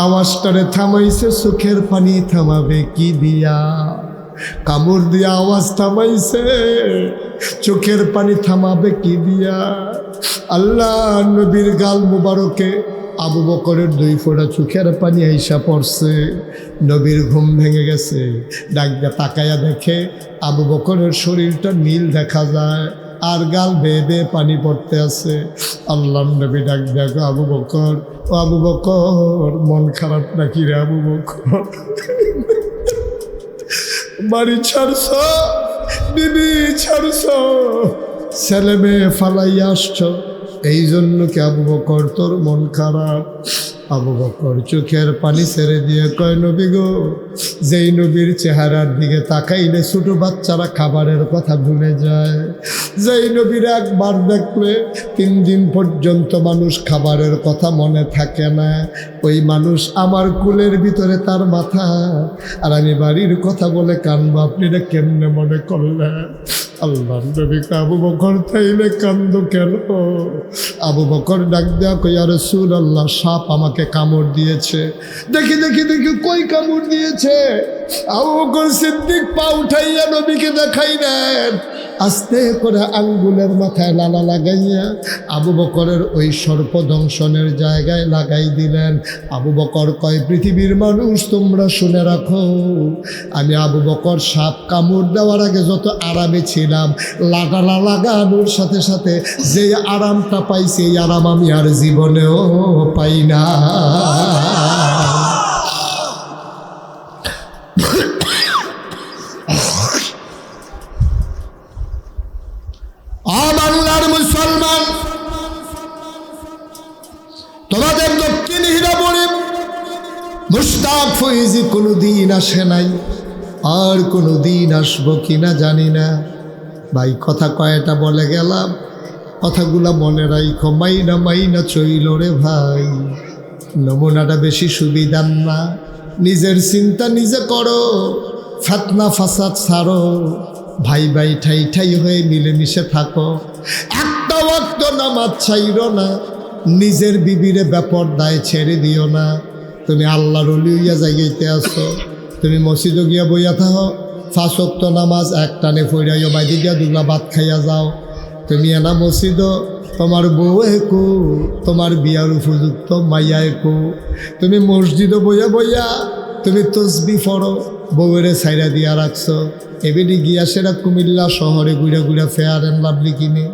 আওয়াজটারে থামাইছে, চোখের পানি থামাবে কি দিয়া? কামড় দিয়া আওয়াজ থামাইছে, চোখের পানি থামাবে কি দিয়া? আল্লাহ নবীর গাল মুবারকে আবু বকরের 2 ফোঁটা চোখের পানি আইসা পড়ছে। নবীর ঘুম ভেঙে গেছে। ডাক দিয়া তাকায়া দেখে আবু বকরের শরীরটা নীল দেখা যায়, আর গাল বেয়ে বেয়ে পানি পড়তে আছে। আল্লাহ নবী ডাক দেখো, আবু বকর, ও আবু বকর, মন খারাপ নাকি রে আবু বকর? বাড়ি ছাড়ছ, বিবি ছাড়ছ, ছেলে মেয়ে ফালাইয়া আসছ, এই জন্য কি আবু বকর তোর মন খারাপ? আবু বকর চোখের পানি ছেড়ে দিয়ে কয়, নবী গো, যেই নবীর চেহারার দিকে তাকাইলে ছোট বাচ্চারা খাবারের কথা ভুলে যায়, যেই নবীর একবার দেখলে 3 দিন পর্যন্ত মানুষ খাবারের কথা মনে থাকে না, ওই মানুষ আমার কুলের ভিতরে তার মাথা, আর আমি বাড়ির কথা বলে কানবো, আপনি এটা কেমনে মনে করলেন? আল্লাহর নবীকে আবু বকর তাইলে কান্দ কেন? আবু বকর ডাক দেয়া কই, ইয়া রাসূলুল্লাহ, সাপ আমাকে কামড় দিয়েছে। দেখি দেখি দেখি কই কামড় দিয়েছে? আবু বকর সিদ্দিক পা উঠাইয়া নবীকে দেখাইলেন, আস্তে করে আঙ্গুলের মাথায় লালা লাগাইয়া আবু বকরের ওই সর্পদংশনের জায়গায় লাগাই দিলেন। আবু বকর কয়, পৃথিবীর মানুষ তোমরা শুনে রাখো, আমি আবু বকর সাপ কামড় দেওয়ার আগে যত আরামে ছিলাম, লাগালা লাগানোর সাথে সাথে যে আরামটা পাইছি, এই আরাম আমি আর জীবনেও পাই না। বাংলার মুসলমান, তোমাদের দক্ষিণ হীরাপুরে মুশতাক ফৈজি কোনোদিন আসে নাই, আর কোনোদিন আসবো কিনা জানি না। ভাই কথা কয়টা বলে গেলাম, কথাগুলা মনে রাখো, মাইনা মাইনা চইল রে ভাই। নমুনাটা বেশি সুবিধার না, নিজের চিন্তা নিজে করো, ফাতনা ফাসাদ ছাড়ো, ভাই ভাই ঠাই ঠাই হয়ে মিলেমিশে থাকো, একটা ওয়াক্ত নামাজ ছাইরো না, নিজের বিবিরে বেপরদায় ছেড়ে দিও না। তুমি আল্লাহর ওলি হইয়া জায়গাইতে আসো, তুমি মসজিদে গিয়া বইয়া থাকো, 5 ওয়াক্ত নামাজ এক টানে ফইরাইও, বাইরে গিয়া দুগলা ভাত খাইয়া যাও। তুমি এনা মসজিদ, তোমার বউ একু, তোমার বিয়ার উপযুক্ত মাইয়া একু। তুমি মসজিদে বইয়া বইয়া তুমি তসবি পড়ো, বউয়েরে ছাইরা দিয়া রাখছো, এবেলি গিয়া সেরা কুমিল্লা শহরে ঘুরে ঘুরে ফেয়ার এন্ড লাভলি কিনে।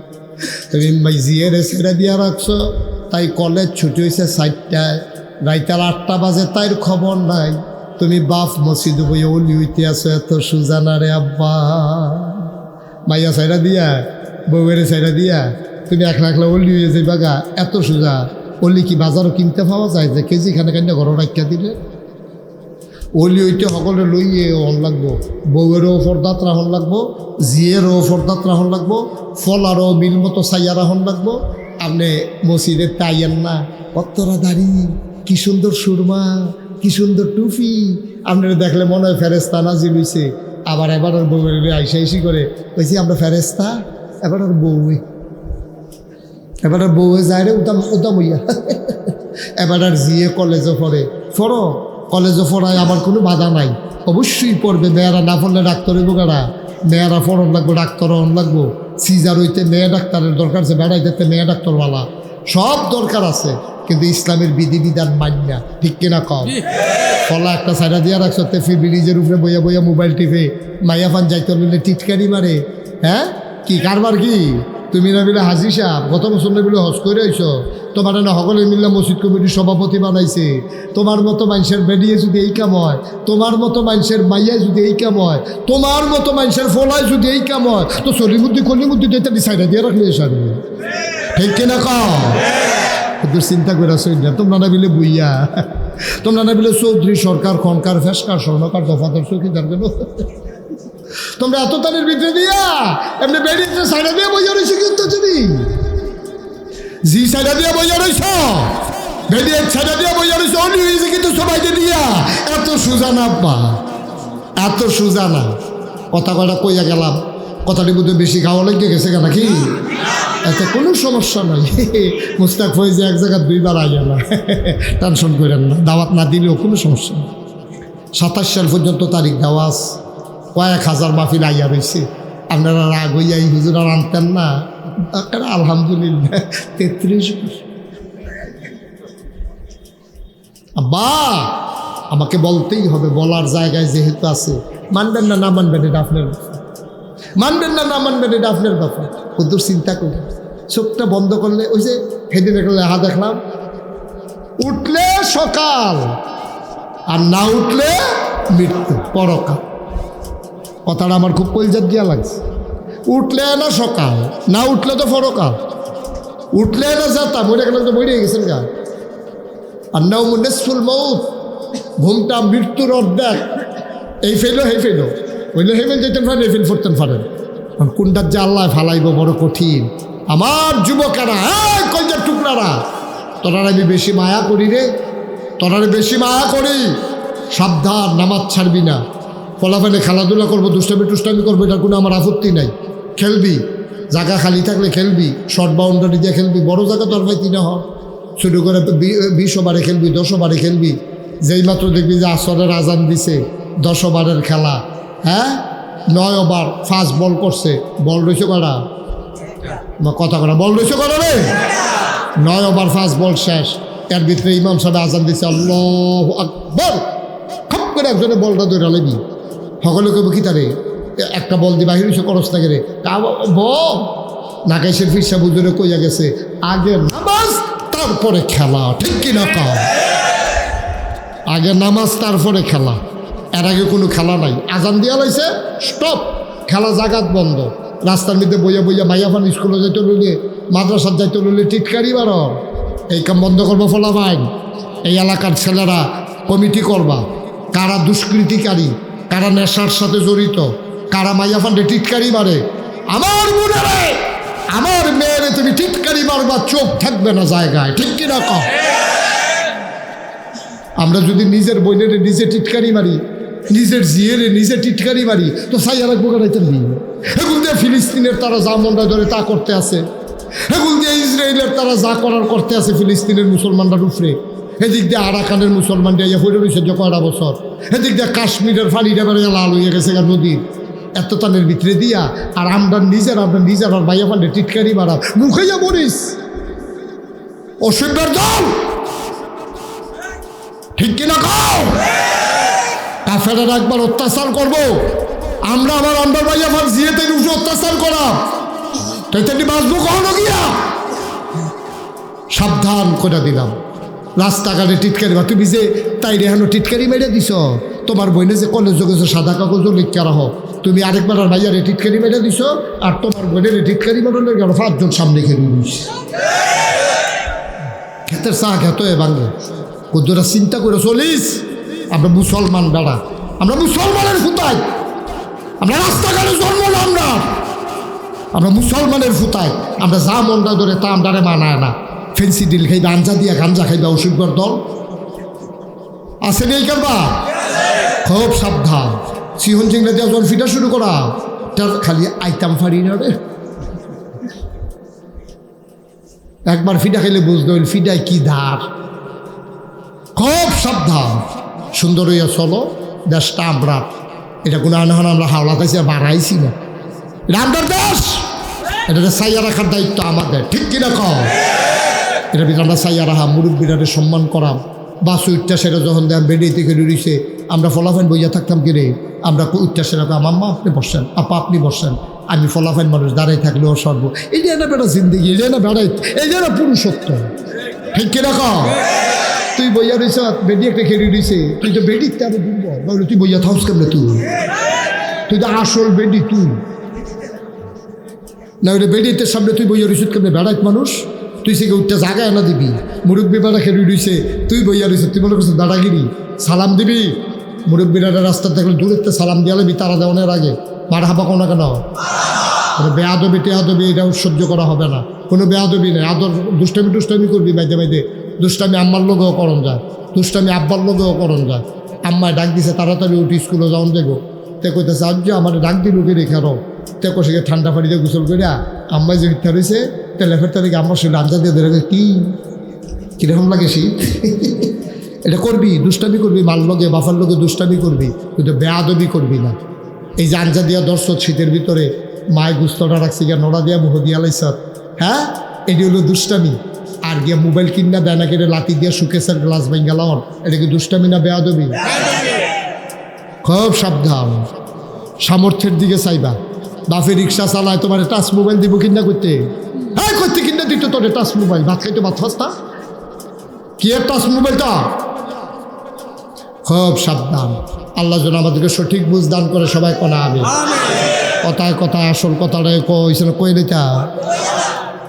তুমি জিয়েরে ছেড়ে দিয়া রাখছো, তাই কলেজ ছুটি হয়েছে 4টায়, রাইতার 8টা বাজে, তাইর খবর নাই। তুমি বাপ মসজিদ বইয়া অলি হইতে আসো, এত সুজানা রে আব্বা। মাইয়া ছাইরা দিয়া, বউয়েরে ছাইরা দিয়া তুমি একলা একলা অলি হয়ে যাইবা গা, এত সুজা। অলি কি বাজারও কিনতে পাওয়া যায় যে কেজি খানে কান্না ঘর রাখিয়া দিলে? অলি হইতে সকলে লইয়ে হন লাগবো, বউয়েরও ফরদাত রাহন লাগবো, জিয়েরও ফরদাত রাহন লাগবো, ফলারও মিল মতো চাইয়া রাহন লাগবো। আপনি মসজিদে তাইয়েন না, কতরা দাড়ি, কি সুন্দর সুরমা, কি সুন্দর টুপি, আপনারা দেখলে মনে হয় ফেরেস্তা নাজিল হইছে। আবার এবার ওর বউয়ের আইসা আইসি করে বলছি, আমরা ফেরেস্তা, এবার ওর বউয়ে, এবার আর বউয়ে যায় রে উদাম উদাম হইয়া। এবার আর জিয়ে কলেজে পড়ে, পড়ো, কলেজে পড়ায় আমার কোনো বাধা নাই, অবশ্যই পড়বে। মেয়েরা না পড়লে ডাক্তার হইব কারা? মেয়েরা পড়ন লাগবো, ডাক্তার হন লাগবো। সিজার হইতে মেয়ে ডাক্তারের দরকার আছে, বেড়াই দিতে মেয়ে ডাক্তারওয়ালা, সব দরকার আছে, কিন্তু ইসলামের বিধিবিধান মান্যা, ঠিক কিনা কম? ফলা একটা সাইডা দিয়া রাখছো, তেফি ব্রিজের উপরে বইয়া বইয়া মোবাইল টিপে মাইয়া ফান যাইতে বললে টিটকারি মারে। হ্যাঁ, কি কারবার কি? তুমি না বিলে হাজি সাহেব গত বছর না বিলে হজ করে আইস, তোমার না সকলে মিল্লা মসজিদ কমিটির সভাপতি বানাইছে। তোমার মতো মানুষের বেরিয়ে যদি এই কাম হয়, তোমার মতো মানুষের মাইয়া যদি এই কাম হয়, তোমার মতো মানুষের ফলায় যদি এই কাম হয়, তো চলিমুদ্দি কলিমুদ্দি এটা সাইডা দিয়ে রাখলে সারি, ঠিক কিনা কম? কিন্তু চিন্তা করে না, তোমরা না বিলে বুইয়া, তোমরা না বিলে চৌধুরী সরকার, খনকার, ফেসকার, স্বর্ণকার, দফাদার, চৌকিদার গেল, তোমরা এত তানের ভিতরে দিয়া এমনি বেরিয়ে সাইডা দিয়ে বইয়া রয়েছে। কিন্তু তুমি জি সাইডা দিয়ে বইয়া রয়েছ, বেরিয়ে সাইডা দিয়ে বইয়া রয়েছে, অনি হয়েছে কিন্তু সবাইকে দিয়া। এত সুজা না আব্বা, এত সুজা না। কথা কয়টা কইয়া গেলাম, কথাটি বুঝতে বেশি খাওয়া লেগে গেছে কেন নাকি? এতে কোনো সমস্যা নাই। মুস্তাক ফয়েজি এক জায়গায় 2বার আইয়া না, টেনশন করেন না, দাওয়াত না দিলেও কোনো সমস্যা নেই। 27 সাল পর্যন্ত তারিখ দেওয়া কয়েক হাজার মাহফিল আইয়া রয়েছে। আপনারা রাগ হইয়া এই হুজুরা আনতেন না, আলহামদুলিল্লাহ 33। আব্বা আমাকে বলতেই হবে, বলার জায়গায় যেহেতু আছে। মানবেন না না মানবেন এটা আপনার ব্যাপার, মানবেন না না মানবেন এটা আপনার ব্যাপার। কদ্দুর চিন্তা করি, চোখটা বন্ধ করলে ওই যে সেদিন একটা লেখা দেখলাম, উঠলে সকাল আর না উঠলে মৃত্যু, পরকাল। কথাটা আমার খুব কলজাত দিয়া লাগছে। উঠলে না সকাল, না উঠলে তো ফরকাল, উঠলে না যাতা মরে গেলে তো মরে গেছেন গা। আর নাও মুনেসফুল মৌত, ঘুমটা মৃত্যুর অর্ধেক। এই ফেলো হে ফেলো, ওইলে হেমেন যেতেন পারেন, এই ফেল করতেন পারেন। কোনটার যে আল্লাহ ফালাইব বড় কঠিন। আমার যুবকেরা, হ্যাঁ কলজার টুকরারা, তোরা আমি বেশি মায়া করি রে, তোরা বেশি মায়া করি। সাবধান, নামাজ ছাড়বি না। ফলাফলে খেলাধুলা করবো, দুষ্টামি টুষ্টামি করবো, এটার কোনো আমার আপত্তি নাই। খেলবি, জায়গা খালি থাকলে খেলবি, শর্ট বাউন্ডারি দিয়ে খেলবি। বড় জায়গা তোর ভাই তিনা হয়, শুরু করে 20 ওভারে খেলবি, 10 ওভারে খেলবি। যেই মাত্র দেখবি যে আসরের আজান দিছে, 10 ওভারের খেলা, হ্যাঁ 9 ওভার, ফার্স্ট বল করছে, বল রয়েছে করা কথা করা, বল রয়েছে করা রে, 9 ওভার ফার্স্ট বল শেষ। এর ভিতরে ইমাম সাহেব আজান দিছে, আল্লাহু আকবার, খপ করে একজনে বলটা ধরে লেবি। সকলে কব কি তারে একটা বল দিয়ে বাহির হয়েছে করস থাকে রে, বল নাকাইশের ফিরসা বুঝরে কইয়া গেছে, আগে নামাজ তারপরে খেলা, ঠিক কিনা কও? আগে নামাজ তারপরে খেলা, এর আগে কোনো খেলা নাই। আজান দিয়া লাইছে, স্টপ, খেলা জাগাত বন্ধ। রাস্তার মধ্যে বইয়া বইয়া মাইয়াফান স্কুলে যাইতে লইলে, মাদ্রাসার যাইতে লইলে টিটকারি বার, এই কাম বন্ধ করবো। ফলাফাইন এই এলাকার ছেলেরা কমিটি করবা, কারা দুষ্কৃতিকারী, কারা নেশার সাথে জড়িত, কারা মাইয়াফান্ডে টিটকারি মারে। আমার বোনেরে, আমার মেয়েরে তুমি টিটকারি মারবা, চোখ থাকবে না জায়গায়, ঠিক কিনা কও? আমরা যদি নিজের বোনের নিজে টিটকারি মারি, নিজের জিয়েরে নিজে টিটকারি মারি, তো সাইয়া রাখবো কারাইতে দিই। এগুলো দিয়ে ফিলিস্তিনের তারা যা মনটা ধরে তা করতে আছে, এগুলো দিয়ে ইসরায়েলের তারা যা করার করতে আছে ফিলিস্তিনের মুসলমানরা উপরে। এদিক দিয়ে আরাকানের মুসলমানরা ইয়ে হয়ে রয়েছে যে কয়টা বছর, এদিক দিয়ে কাশ্মীরের পানিটা বেড়ে লাল হয়ে গেছে নদীর এত তানের ভিতরে দিয়া। আর আমরা নিজের আর ভাইয়া ফান্ডে টিটকারি মারা, মুখাইয়া মরিস অসভ্যের দল, ঠিক কিনা কও? কাফেরের একবার অত্যাচার করবো আমরা, আমার আন্ডার ভাইয়া ফান জিয়েতে উঠে অত্যাচার করা, তাইতে বাঁচবো কখনো গিয়া? সাবধান করে দিলাম। রাস্তাঘাটে টিটকারি, তুমি যে তাই রেহানো টিটকারি মেরে দিছ, তোমার বইনে যে কলেজ গেছে সাদা কাগজও লিখতে রাহ, তুমি আরেকবার আর ভাইয়ারে টিটকারি মেরে দিছ, আর তোমার বইনের টিটকারি মেরে গেল 5 জন সামনে খেয়ে দিস। ক্ষেতের চা খেত এ বাংলা কদ্দুরা চিন্তা করে চলিস। আমরা মুসলমান বেড়া, আমরা মুসলমানের ফুতাই, আমরা রাস্তাঘাটে জন্ম না, আমরা মুসলমানের ফুতাই। আমরা যা মনটা ধরে তা আমরারে মানায় না। ফেন্সি ডিল খাইবা, আঞ্জা দিয়া গাঞ্জা খাইবা, অসুখবার দল আছে নেই করবা। খুব সাবধান, সিহন চিংড়া দিয়া জল ফিটা শুরু করা, তার খালি আইতাম ফারি না রে। একবার ফিটা খাইলে বুঝতে হইল ফিটায় কি ধার। খুব সাবধান, সুন্দর হইয়া চলো, দেশটা আমরা, এটা কোনো আনহান আমরা হাওলা খাইছি আর বাড়াইছি না, এটা আমাদের দেশ, এটা সাইয়া রাখার দায়িত্ব আমাদের, ঠিক কিনা কও? এটা ভিতরে আমরা সাইয়া রাখা, মুরব্বীরারে সম্মান করা। বাস উঠটা সেটা যখন দেন বেরিয়ে থেকে রুড়িছে, আমরা ফলাফাইন বইয়া থাকতাম কিরে, আমরা উঠটা সেরা আম্মা আপনি বসেন, আপা আপনি বসেন, আমি ফলাফাইন মানুষ দাঁড়াই থাকলেও সর্ব। এই যে না বেড়া জিন্দিগি, এই যে না বেড়াই, এই যে না পুরুষত্ব, ঠিক কিনা কও? তুই বইয়া রয়েছ, বেডি একটা খেয়ে রয়েছে, তুই তো বেডির তারে দুর্বল, তুই বইয়া থাকস কেমনে? তুই তো আসল বেডি, তুই না ওটা বেডিতে সামনে তুই বইয়া রয়েছ কেমনে? বেড়াইত মানুষ, তুই সে উঠতে জায়গায় না দিবি, মুরব্বী বেড়া খেয়ে রয়েছে, তুই বইয়া রয়েছে, তুই মনে করছিস দাদাগিরি। সালাম দিবি, মুরব্বীরা রাস্তা থাকলে দূরের সালাম দিয়ে আলবি, তারা দেওয়ানোর আগে মার হাবা কোনো না কেন? বেয়াদবি টেয়াদবি এটা সহ্য করা হবে না, কোনো বেয়াদবি নেই। আদর দুষ্টামি টুষ্টামি করবি, মাঝে মাঝে দুষ্টামি আম্মার লোকেও করণ যায়, দুষ্টামি আব্বার লোকেও করণ যায়। আম্মায় ডাক দিছে তাড়াতাড়ি উঠি স্কুলে যাওয়ান দেখো, তে কইতেছে আজ আমার ডাক দিল উঠে রেখারো, তে কষে ঠান্ডা পানিতে গোসল করিয়া আম্মায় যে ইত্যা রয়েছে তেলেফের তারিখে আম্মার শরীরে আঞ্জা দিয়ে ধরে কি কীরকম লাগে শীত। এটা করবি, দুষ্টামি করবি, মাল লগে বাফার লোকে দুষ্টামি করবি, কিন্তু বেয়াদবি করবি না। এই যে আঞ্জা দিয়া দর্শক শীতের ভিতরে মায় গুস্তটা রাখছি গিয়া নড়া দিয়া মুহ দিয়া লাইছ, হ্যাঁ এটি হলো দুষ্টামি। আর গিয়া মোবাইল কিনা দেয় না কেটে লাতি দিয়া সুকেশের গ্লাস ভেঙে গেলাম, এটা কি দুষ্টামি না বেয়াদবি? খুব সাবধান, সামর্থ্যের দিকে চাইবা। বাপে রিক্সা চালায়, তোমার টাচ মোবাইল দিব কিনা করতে, হ্যাঁ করতে কিনা দিত তোর টাচ মোবাইল, ভাত খাইতে ভাত খাস্তা কি এর টাচ মোবাইলটা? খুব সাবধান। আল্লাহ যেন আমাদেরকে সঠিক বুঝ দান করে, সবাই কোনা আমি কথায় কথায় আসল কথাটাই কইছিল কই নিতা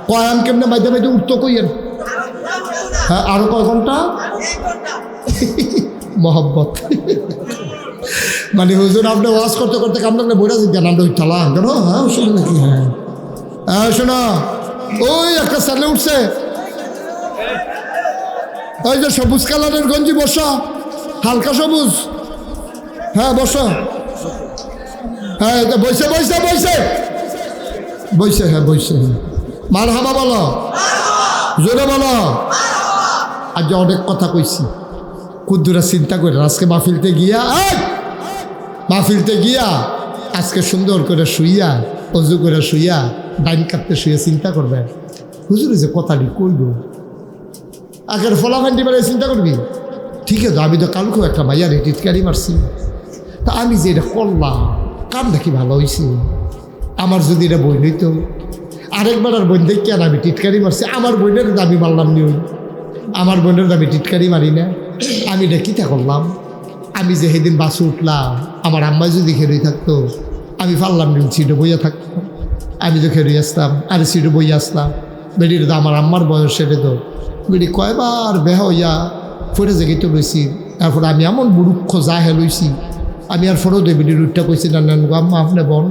কয়াম কেমনে মাইতে মাইতে উঠতো কইয়েন। হ্যাঁ আরো কয় ঘন্টা মহব্বত মানে হুজুর আপনি ওয়াজ করতে করতে কামড়ালে বইরা জিজ্ঞান আমরা উঠালাম কেন। হ্যাঁ শুনে নাকি হ্যাঁ হ্যাঁ শোনা ওই একটা ছেলে উঠছে ওই যে সবুজ কালারের গঞ্জি বসা হালকা সবুজ হ্যাঁ বসো হ্যাঁ বইছে বইছে বইছে বইছে হ্যাঁ বইছে মার হাবা বলো জোরে বলো। আজ অনেক কথা কইছি কুদ্দুরা চিন্তা করে আজকে মাহফিলতে গিয়া আজকে সুন্দর করে শুইয়া অজু করে শুইয়া ডাইন কাটতে শুয়ে চিন্তা করবে হুজুর যে কথাটি কইব আগের ফলাফান্ডি বেড়ে চিন্তা করবি। ঠিক আছে আমি তো কালকেও একটা ভাইয়ার টিটকারি মারছি, তা আমি যে এটা করলাম কামটা কি ভালো হয়েছে, আমার যদি এটা বই নিত আরেকবার আর বোন দেখি আর আমি টিটকারি মারছি, আমার বোনের দাবি মারলাম নি, আমার বোনের দাবি টিটকারি মারি না, আমি এটা কিতা করলাম। আমি যে সেদিন বাসে উঠলাম আমার আম্মাই যদি খেরোই থাকতো আমি পারলাম নি সিটে বইয়া থাকতাম, আমি তো খেরোই আসতাম আর সিটে বইয়া আসলাম। বেডির তো আমার আম্মার বয়সের তো বেডি কয়বার বেহ হইয়া ফোরে জেগে তো লইছি, তারপরে আমি এমন বুরুক্ষ জাহে লইছি আমি আর ফোরও দে বেডির উঠটা কইছি না নানগো আম্মা আপনি বোন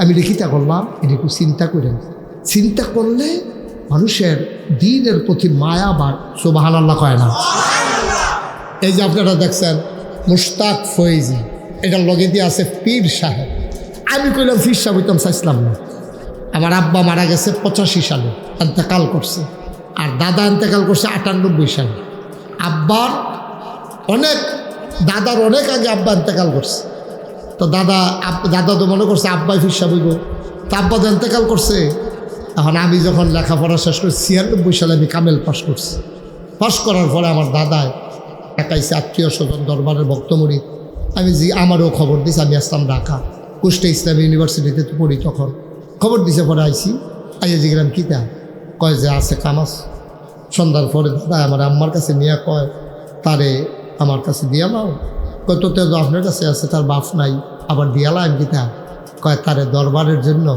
আমি লিখিতা করলাম এটা একটু চিন্তা করেন। চিন্তা করলে মানুষের দিনের প্রতি মায়া বাড়, সুবহানাল্লাহ কয় না। এই যে আপনারা দেখছেন মুশতাক ফয়েজি এটার লগে দিয়ে আছে পীর সাহেব, আমি কইলাম পীর সাহেব হইতাম চাইছিলাম না। আমার আব্বা মারা গেছে 85 সালে এন্তেকাল করছে, আর দাদা এন্তেকাল করছে 98 সালে। দাদার অনেক আগে আব্বা এন্তেকাল করছে, তো দাদা তো মনে করছে আব্বাই পীর সাহেব হইব, তা আব্বা তো এন্তেকাল করছে। এখন আমি যখন লেখাপড়া শেষ করছি 96 সালে আমি কামেল পাস করছি। পাস করার পরে আমার দাদায় একাইছে আত্মীয় স্বজন দরবারের বক্তমরি, আমি আমারও খবর দিছি, আমি আসলাম ঢাকা কুষ্টিয়া ইসলামী ইউনিভার্সিটিতে পড়ি, তখন খবর দিছে পরে আইসি আইয়া জিগলাম কিতা কয় যে আছে কামাস। সন্ধ্যার পরে দাদা আমার আম্মার কাছে নিয়ে কয় তারে আমার কাছে দিয়া নাও, কয় তো আপনার কাছে আছে তার বাপ নাই আবার দিয়ালাম কিতা, কয় তারে দরবারের জন্য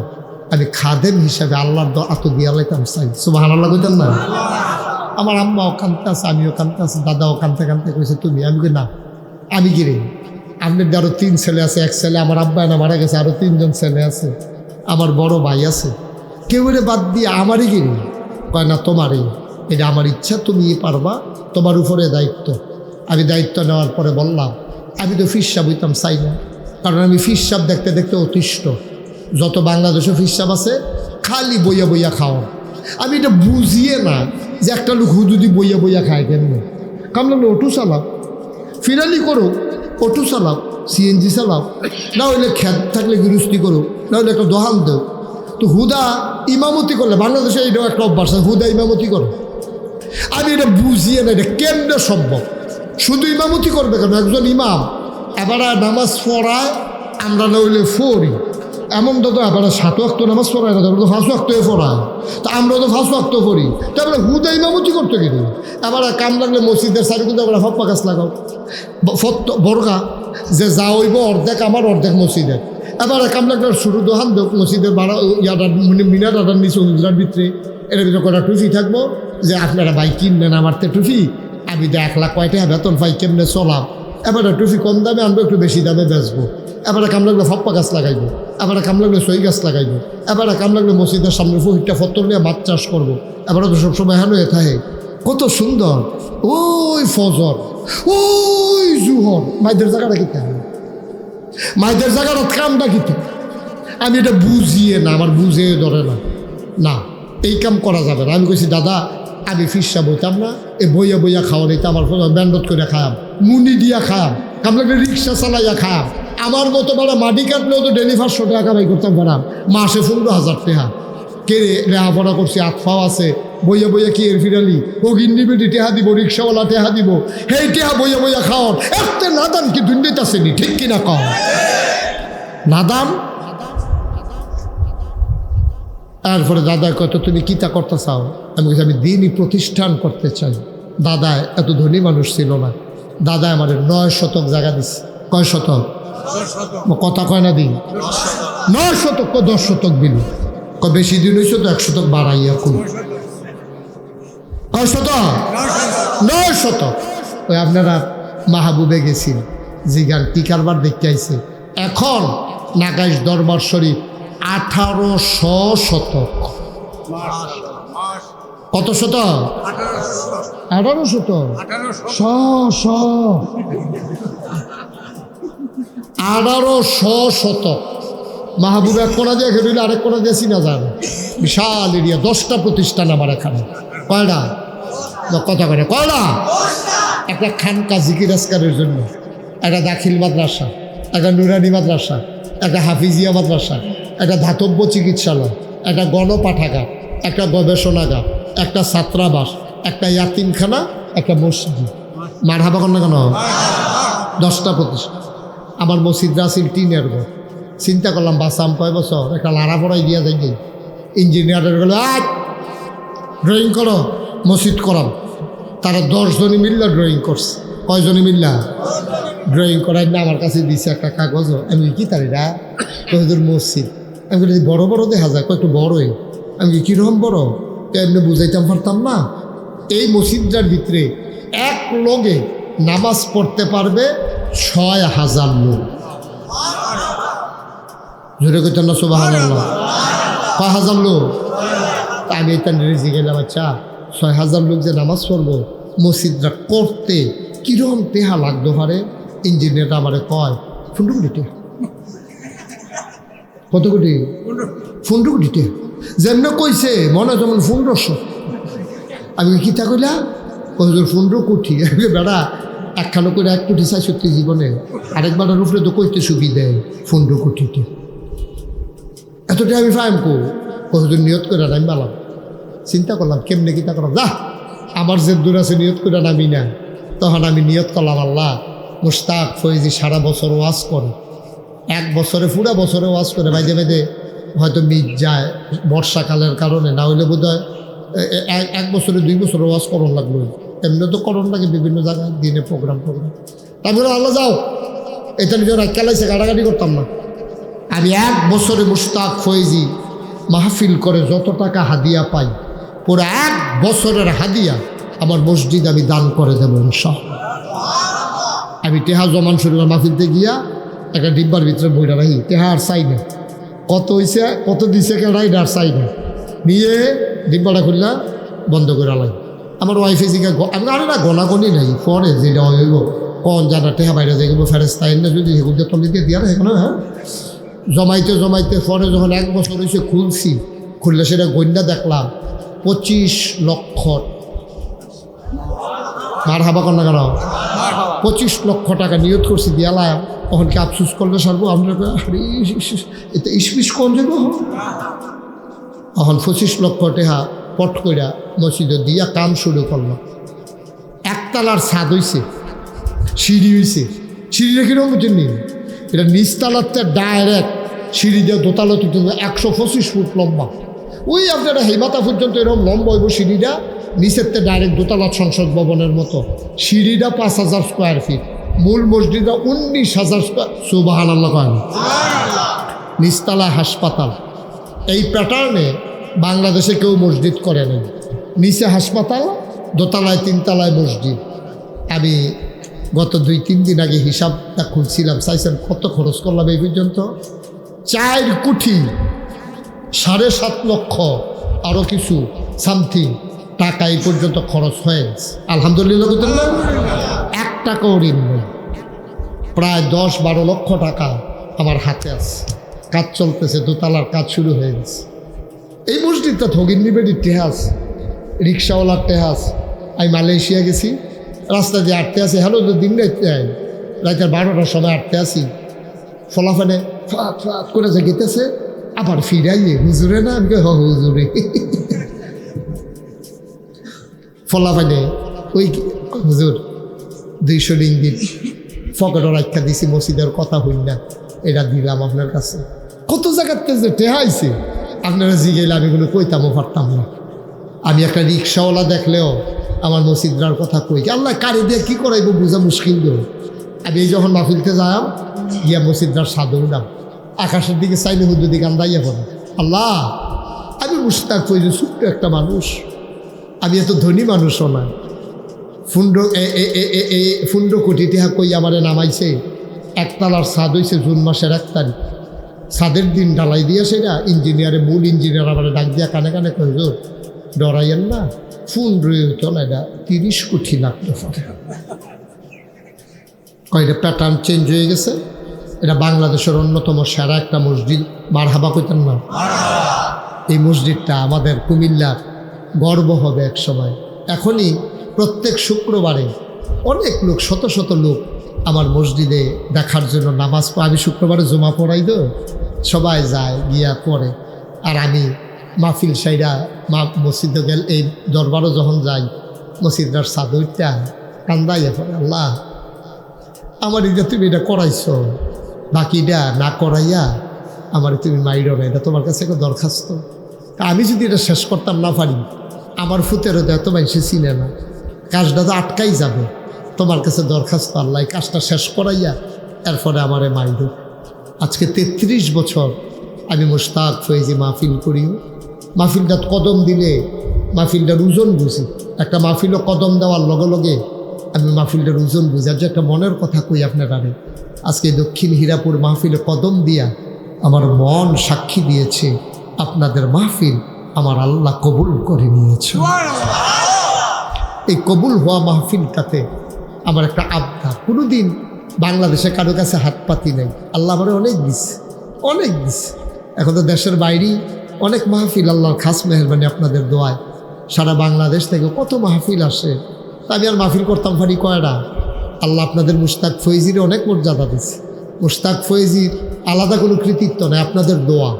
আমি খাদেম হিসাবে আল্লাহর এত দিয়ালাইতাম চাই। সুবহানাল্লাহ কইতেন না। আমার আম্মাও কানতে আছে আমিও কানতে আছি, দাদাও কানতে কানতে কইছে তুমি, আমি কই না আমি গিরে আপনার আরও 3 ছেলে আছে, এক ছেলে আমার আব্বা না মারা গেছে, আরও 3 জন ছেলে আছে, আমার বড় ভাই আছে, কেউ এটা বাদ দিয়ে আমারই গিরি। কয় না তোমারই, এটা আমার ইচ্ছা তুমি পারবা, তোমার উপরে দায়িত্ব। আমি দায়িত্ব নেওয়ার পরে বললাম আমি তো পীর সাহেব হইতাম চাই না, কারণ আমি পীর সাহেব দেখতে দেখতে অতিষ্ঠ। যত বাংলাদেশে পীর সাহেব আছে খালি বইয়া বইয়া খাওয়া, আমি এটা বুঝিয়ে না যে একটা লোক হুজুদি বইয়া বইয়া খায় কেমনি। কামলাম অটো চালাও, ফিরালি করো, অটো চালাও, সিএনজি চালাও, না হইলে খেত থাকলে গৃহস্থী করো, না হলে একটা দোহান দেও। তো হুদা ইমামতি করলে বাংলাদেশে এটাও একটা অভ্যাস, হুদা ইমামতি করো। আমি এটা বুঝিয়ে না এটা কেমনে সম্ভব, শুধু ইমামতি করবে কেন একজন ইমাম, এবার নামাজ পড়ায় আমরা না হইলে ফড়ি, এমন তো এবার 7 ওয়াক্ত নামাজ পড়ায় না, তারপরে তো 5 ওয়াক্তই পড়ায়, তা আমরা তো 5 ওয়াক্ত পড়ি, তারপরে হুদা ইমামতি করতে গেলি। এবার কাম লাগলে মসজিদের চারিদিকে আমরা ফপ্পা গাছ লাগাও বরগা যে যা হইব অর্ধেক আমার অর্ধেক মসজিদের। এবার কাম লাগলে শুরু দোহান দেখ মসজিদের বাড়া ইয়াটার মিনার আটার নিচে হুজরার ভিতরে এর ভিতরে কটা টুফি থাকবো যে আপনারা ভাই কিনবেন আমার তো টুফি, আমি তো 1 লাখ কয়টা বেতন পাই কেমনে চলাম, এবারে টুফি কম দামে আনবো একটু বেশি দামে বেচবো। এবারে কাম লাগলে ফপ্পা গাছ লাগাইবো, এবারে কাম লাগলে সই গাছ লাগাইবো, এবারে কাম লাগলে মসজিদের সামনে ফুটটা ফত্তর নিয়ে মাছ চাষ করবো। এবারে তো সবসময় হেন হয়ে থাকে কত সুন্দর ওই ফজর ওই জুহর মাইদের জায়গাটা কিতে, মাইদের জায়গাটা কামটা কিতে, আমি এটা বুঝিয়ে না, আমার বুঝে ধরে না, না এই কাম করা যাবে না। আমি কইছি দাদা আমি পীর সাহেব হইতাম না, এই বইয়া বইয়া খাওয়া নিতে আমার ব্যান্ডত করে খায়াম, মুনি দিয়া খায়াম, কাম লাগলে রিক্সা চালাইয়া খায়াম, আমার মতো বেলা মাটি কাটলেও তো ডেলি 500 টাকা কামাই করতাম পারাম, মাসে 15,000 টাকা। কে লেখাপড়া করছি, আতফাও আছে, বইয়া বইয়া কি এর ফিরালি ও গিন্ডিবিটি টেহা দিব, রিক্সাওয়ালা টেহা দিব, হেই টেহা বইয়া বইয়া খাওয়ান একটা নাদান কি দুর্নীতি আসেনি, ঠিক কিনা কম নাদান। তারপরে দাদা কত তুমি কিতা করতে চাও, আমি বলছি আমি দিনই প্রতিষ্ঠান করতে চাই। দাদা এত ধনী মানুষ ছিল না, দাদা আমার 9 শতক জায়গা দিচ্ছে, কয় শতক? কথা কয় না দিন 9 শতক, 10 শতক বিল বেশি দিন হয়েছে তো 1 শতক বাড়াইয়া কোন কয় শতক? 9 শতক। ওই আপনারা মাহবুবে গেছেন জিগান কি কারবার দেখতে আইছে। এখন নাগাইশ দরবার শরীফ 1800 শতক। কত শতক? 18 শতক। 1800 শতক। মাহবুব এক কোনা দিয়ে খেলিলে আরেক কোনা দিয়ে চিনা যান। বিশাল এরিয়া, 10টা প্রতিষ্ঠান আমার এখানে। কয়টা? কথা করে কয়টা? একটা খানকা জিকির আজকারের জন্য, একটা দাখিল মাদ্রাসা, একটা নুরানি মাদ্রাসা, একটা হাফিজিয়া মাদ্রাসা, একটা ধাতব্য চিকিৎসালয়, একটা গণপাঠাগার, একটা গবেষণাগার, একটা ছাত্রাবাস, একটা ইয়াতিমখানা, একটা মসজিদ। মারহাবা কর না কেন? 10টা প্রতিষ্ঠান। আমার মসজিদরা আছিল টিনের ঘর। চিন্তা করলাম বাসাম কয় বছর একটা লাড়া পড়াই দিয়া যাই যাই। ইঞ্জিনিয়ারের গেল ড্রয়িং করো, মসজিদ করাম। তারা 10 জনই মিল্লা ড্রয়িং করছে। কয়জনই মিল্লা ড্রয়িং করাই না আমার কাছে দিছে একটা কাগজ। আমি কি তারিরা তোদের মসজিদ। আমি বলি বড় বড় দেখা যায়, কয়েকটু বড়ই। আমি কীরকম বড় এমনি বুঝাইতাম পারতাম না। এই মসজিদটার ভিতরে এক লগে নামাজ পড়তে পারবে 6000 লোক। জোরে কইতেন না সুবহানাল্লাহ? 6000 লোক। আমি এটা রেজি গেলাম, আচ্ছা 6000 লোক যে নামাজ পড়বো মসজিদটা করতে কিরকম টেহা লাগতো পারে। ইঞ্জিনিয়ারটা আমারে কয় 15 কোটি টেহা। কত কোটি? 15 কোটি টেহা। যেমন কইছে মনে যেমন 1500। আমি কিতা কইলা? 15 কোটি। বেড়া একখানো করে 1 কোটি চাই সত্যি জীবনে। আরেকবারের উপরে তো কইতে সুবিধা 15 কোটিতে। এতটা আমি ফাইম কো কতদিন নিয়ত করে আমি বালাম। চিন্তা করলাম কেমনে কিতা করলাম, যা আমার যে দূর আছে নিয়ত করে নামি না। তখন আমি নিয়ত করলাম, আল্লাহ মুশতাক ফৈজি সারা বছর ওয়াজ করে, 1 বছরে পুরা বছরে ওয়াজ করে, বাইদে বাইদে হয়তো মিট যায় বর্ষাকালের কারণে, না হইলে বোধ হয় 1 বছরে 2 বছরে ওয়াজ করণ লাগলো। এমনি তো করণ লাগে বিভিন্ন জায়গায় দিনে প্রোগ্রাম। তারপরে আল্লাহ যাও, এটা নিজের খেলাইছে, গাড়াগাড়ি করতাম না। আমি 1 বছরে মুশতাক ফৈজি মাহফিল করে যত টাকা হাদিয়া পাই, পুরো 1 বছরের হাদিয়া আমার মসজিদ আমি দান করে দেবো ইনশাআল্লাহ। আমি টেহা জমান শরীফের মাহফিলতে গিয়া একটা ডিব্বার ভিতরে বইটা রাখি, টেহা আর চাই না। কত হয়েছে কত দিছে কেনাই আর চাই না, নিয়ে ডিব্বাটা খুললা বন্ধ করে আলাই। আমার ওয়াইফে জিগা আমি আরে না গনাগনি নাই, পরে যেটা হইব কন জানা টেহা বাইরে যাই ফেরেস্তা না, যদি সেগুলো তলি দিয়ে দিয়া রাখে না। হ্যাঁ, জমাইতে জমাইতে পরে যখন 1 বছর হয়েছে খুলছি, খুললে সেটা গন্যা দেখলাম 25 লক্ষ। মার হাবা কন্যা কেন? 25 লক্ষ টাকা নিয়ত করছি দিয়ালা। তখন কি আফসুস করলে সারবো আমরা? এতে ইসপিস কোন যাব। তখন 25 লক্ষ টাকা পট কইরা মসজিদে দিয়া কাম শুরু করলাম। 1 তলার ছাদ হইছে, সিঁড়ি হইছে। সিঁড়িটা কিরকম বুঝেন? এটা নিচতলাতে ডাইরেক্ট সিঁড়ি দিয়ে দোতলা তুলতে 125 ফুট লম্বা। ওই আপনারা হেমাতা পর্যন্ত এরকম লম্বা হইব সিঁড়িটা। নিচেরতে ডাইরেক্ট দোতলা সংসদ ভবনের মতো। সিঁড়িটা 5000 স্কোয়ার ফিট। মূল মসজিদটা 19,000 স্কোয়ার। সুবহানাল্লাহ কয় না? নিচতলা হাসপাতাল। এই প্যাটার্নে বাংলাদেশে কেউ মসজিদ করে নাই। নিচে হাসপাতাল, দোতলায় 3 তলায় মসজিদ। আমি গত 2-3 দিন আগে হিসাবটা খুলছিলাম, চাইছেন কত খরচ করলাম এই পর্যন্ত? 4 কোটি 7.5 লক্ষ আরও কিছু সামথিং টাকা এই পর্যন্ত খরচ হয়েছে। আলহামদুলিল্লাহ। 1 টাকাও ঋণ নেই। প্রায় 10-12 লক্ষ টাকা আমার হাতে আছে। কাজ চলতেছে, দোতলার কাজ শুরু হয়ে গেছে। এই মসজিদটা থগিন্নিবের ইতিহাস, রিক্সাওয়ালার ইতিহাস। আমি মালয়েশিয়া গেছি, রাস্তা দিয়ে আটতে আসি, হ্যালো দিন রাতের 12টার সময় আটতে আসি, ফলাফানে ফাঁক ফাঁক করে যে গেতেছে, আবার ফিরাইয়ে হুজুরে না, আমি হুজুরে। ফলাফানে ওই হুজুর 200 রিঙ্গিত ফকেটও রাখা দিছি, মসজিদের কথা হই না, এটা দিলাম আপনার কাছে। কত জায়গাতে যে টেহাইছে আপনারা জিগেলে আমি কোনো কইতামও পারতাম না। আমি একটা রিক্সাওয়ালা দেখলেও আমার মসজিদরার কথা কই, আল্লাহ কারি দিয়ে কী করাইব বোঝা মুশকিল। আমি এই যখন মাহফিলতে যাম গিয়া মসজিদটার সাদর উঠাম, আকাশের দিকে চাইলে হুজুর দিকে আন্দাইয়া পড়ে আল্লাহ আমি মুশতাক ফৈজি ছোট্ট একটা মানুষ, আমি এত ধনী মানুষও না, ফুন্ডো কোটি টিহা কই আমারে নামাইছে, একতলার ছাদ হয়েছে জুন মাসের 1 তারিখ, ছাদের দিন ঢালাই দিয়ে সেটা ইঞ্জিনিয়ারে মূল ইঞ্জিনিয়ার আমার ডাক দিয়া কানে কানে কই হুজুর ডরাইয়েন না, ফোন রয়েছে না, এটা 30 কোটি লাগতো কয়টা প্যাটার্ন চেঞ্জ হয়ে গেছে, এটা বাংলাদেশের অন্যতম সেরা একটা মসজিদ, মারহাবা কইতেন না? এই মসজিদটা আমাদের কুমিল্লার গর্ব হবে এক সময়। এখনই প্রত্যেক শুক্রবারে অনেক লোক, শত শত লোক আমার মসজিদে দেখার জন্য নামাজ পড়ে। আমি শুক্রবারে জমা পড়াই তো, সবাই যায় গিয়া পড়ে, আর আমি মাহফিল সাইরা মসজিদে গেল, এই দরবারও যখন যাই মসজিদার সাদরটা কান্দাইয়া পড়ে আল্লাহ আমার এটা তুমি এটা করাইছো, বাকিটা না করাইয়া আমার তুমি মাইরো না, এটা তোমার কাছে একটা দরখাস্ত। আমি যদি এটা শেষ করতাম না পারি, আমার ফুতেরও এত মানুষে চিনে না, কাজটা তো আটকাই যাবে, তোমার কাছে দরখাস্ত আল্লাহ কাজটা শেষ করাইয়া এরপরে আমারে মাইরো। আজকে 33 বছর আমি মুশতাক ফৈজি মাহফিল করিও। মাহফিলটা কদম দিলে মাহফিলটার ওজন বুঝি, একটা মাহফিলও কদম দেওয়ার লগে লগে আমি মাহফিলটার ওজন বুঝি। আর যে একটা মনের কথা কই আপনারা, আজকে দক্ষিণ হীরাপুর মাহফিলে কদম দিয়া আমার মন সাক্ষী দিয়েছে আপনাদের মাহফিল আমার আল্লাহ কবুল করে নিয়েছে। এই কবুল হওয়া মাহফিলটাতে আমার একটা আবদার, কোনোদিন বাংলাদেশে কারো কাছে হাত পাতি নাই, আল্লাহ আমার অনেক দিচ্ছে, অনেক দিচ্ছে। এখন তো দেশের বাইরেই অনেক মাহফিল, আল্লাহর খাস মেহরবানি আপনাদের দোয়ায় সারা বাংলাদেশ থেকে কত মাহফিল আসে। আমি আর মাহফিল করতাম পারি কয়টা, আল্লাহ আপনাদের মুশতাক ফৈজির অনেক মর্যাদা দিচ্ছে। মুশতাক ফৈজির আলাদা কোনো কৃতিত্ব নেই, আপনাদের দোয়া।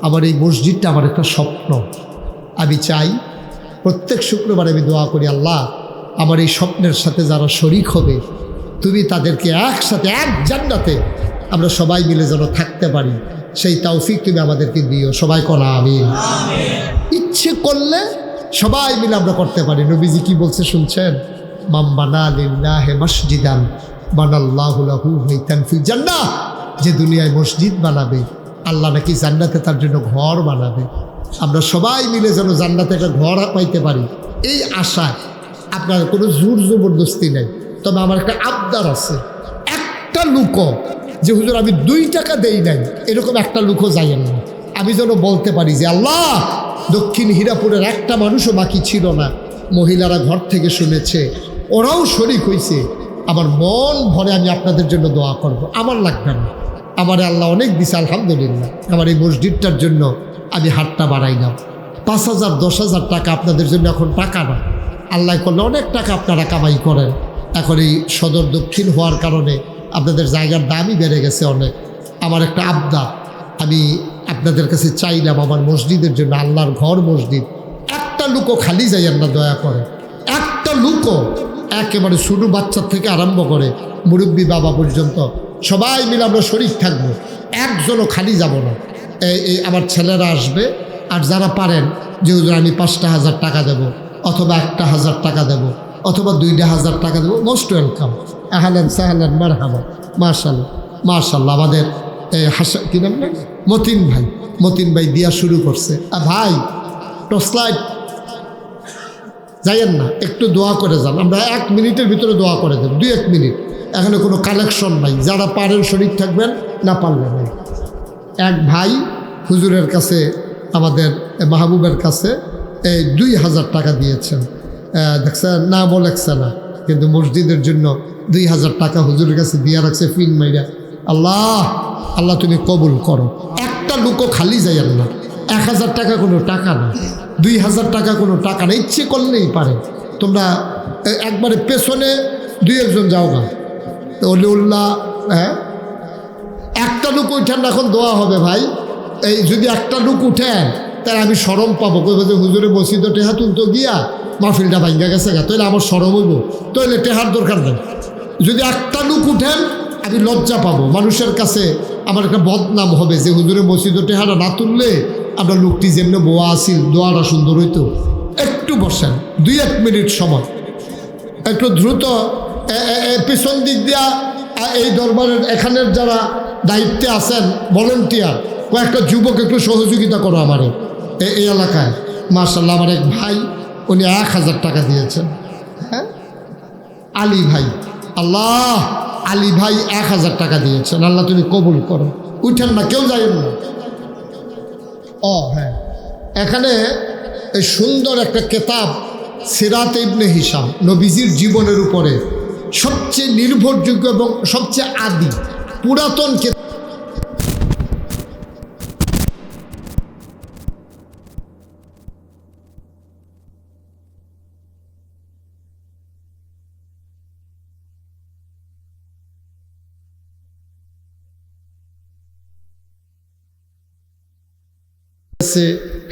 আমার এই মসজিদটা আমার একটা স্বপ্ন, আমি চাই প্রত্যেক শুক্রবার আমি দোয়া করি আল্লাহ আমার এই স্বপ্নের সাথে যারা শরিক হবে তুমি তাদেরকে একসাথে এক জান্নাতে আমরা সবাই মিলে যেন থাকতে পারি, সেই তৌফিক তুমি আমাদেরকে দিও। সবাই কোনা আমিন। ইচ্ছে করলে সবাই মিলে আমরা করতে পারি। নবীজি কি বলছে শুনছেন? মাম বানা লিল্লাহি মসজিদান বানাল্লাহু লাহু বাইতান ফিল জান্নাহ। যে দুনিয়ায় মসজিদ বানাবে আল্লাহ নাকি জান্নাতে তার জন্য ঘর বানাবে। আমরা সবাই মিলে যেন জান্নাতে একটা ঘর পাইতে পারি, এই আশা। আপনার কোনো জোর জবরদস্তি নেই, তবে আমার একটা আবদার আছে, একটা লুকো যে হুজুর আমি 2 টাকা দেই নাই এরকম একটা লুকো যাইয়েন না। আমি যেন বলতে পারি যে আল্লাহ দক্ষিণ হীরাপুরের একটা মানুষও বাকি ছিল না, মহিলারা ঘর থেকে শুনেছে, ওরাও শরিক হয়েছে, আমার মন ভরে আমি আপনাদের জন্য দোয়া করব। আমার লাগবে না, আমার আল্লাহ অনেক দিছে আলহামদুলিল্লাহ। আমার এই মসজিদটার জন্য আমি হাতটা বাড়াইলাম, 5,000 10,000 টাকা আপনাদের জন্য এখন টাকা না, আল্লাহ করলে অনেক টাকা আপনারা কামাই করেন। এখন এই সদর দক্ষিণ হওয়ার কারণে আপনাদের জায়গার দামই বেড়ে গেছে অনেক। আমার একটা আবদার, আমি আপনাদের কাছে চাইলাম আমার মসজিদের জন্য, আল্লাহর ঘর মসজিদ, একটা লুকো খালি যাইয়েন না দয়া করে, একটা লুকো, একেবারে ছোটো বাচ্চার থেকে আরম্ভ করে মুরব্বী বাবা পর্যন্ত সবাই মিলে আমরা শরীক থাকবো, একজনও খালি যাব না। এই আমার ছেলেরা আসবে, আর যারা পারেন যে হুজুর আমি 5,000 টাকা দেবো, অথবা 1,000 টাকা দেবো, অথবা 2,000 টাকা দেবো, মোস্ট ওয়েলকাম। আহলান সাহলান মারহাবা। মাশাআল্লাহ মাশাআল্লাহ। আমাদের কি নাম না, মতিন ভাই দিয়া শুরু করছে। ভাই টসলাইট যাইয়েন না, একটু দোয়া করে যান, আমরা 1 মিনিটের ভিতরে দোয়া করে দেব, 2-1 মিনিট। এখানে কোনো কালেকশন নাই, যারা পারেন শরীর থাকবেন, না পারলে নাই। এক ভাই হুজুরের কাছে, আমাদের মাহবুবের কাছে 2,000 টাকা দিয়েছেন, দেখছেন না বলেছে না, কিন্তু মসজিদের জন্য 2,000 টাকা হুজুরের কাছে দিয়ে রাখছে ফিন মাইরা। আল্লাহ আল্লাহ তুমি কবুল করো। একটা লুকো খালি যাইয়েন না, 1,000 টাকা কোনো টাকা না, 2,000 টাকা কোনো টাকা না, ইচ্ছে করলেই পারে। তোমরা একবারে পেছনে 2-1 জন যাও গা, অলিউল্লাহ। হ্যাঁ, একটা লুক উঠেন, এখন দোয়া হবে ভাই। এই যদি একটা লুক উঠেন তাহলে আমি শরম পাবো, কইব যে হুজুরে মসজিদে টেহা তুলতো গিয়া মাহফিলটা ভাঙ্গা গেছে গা, তাহলে আমার শরম হইব, তাহলে টেহার দরকার নেই। যদি একটা লুক উঠেন আমি লজ্জা পাবো, মানুষের কাছে আমার একটা বদনাম হবে যে হুজুরে মসজিদে টেহাটা না তুললে আমরা লোকটি যেমনি বোয়া আসিল, দোয়াটা সুন্দর হইতো। একটু বসেন, 2-1 মিনিট সময়, একটু দ্রুত পেছন দিক দিয়া এই দরবারের এখানের যারা দায়িত্বে আছেন ভলেন্টিয়ার, কয়েকটা যুবক একটু সহযোগিতা করো আমারে এই এলাকায়। মাশাআল্লাহ, আমার এক ভাই উনি 1000 টাকা দিয়েছেন। হ্যাঁ, আলী ভাই, আল্লাহ আলী ভাই 1000 টাকা দিয়েছেন। আল্লাহ তুমি কবুল করো। উঠেন না, কেউ যাবেন না। হ্যাঁ, এখানে এই সুন্দর একটা কেতাব সিরাত ইবনে হিশাম, নবীজির জীবনের উপরে সবচেয়ে নির্ভরযোগ্য এবং সবচেয়ে আদি পুরাতন কেতাব।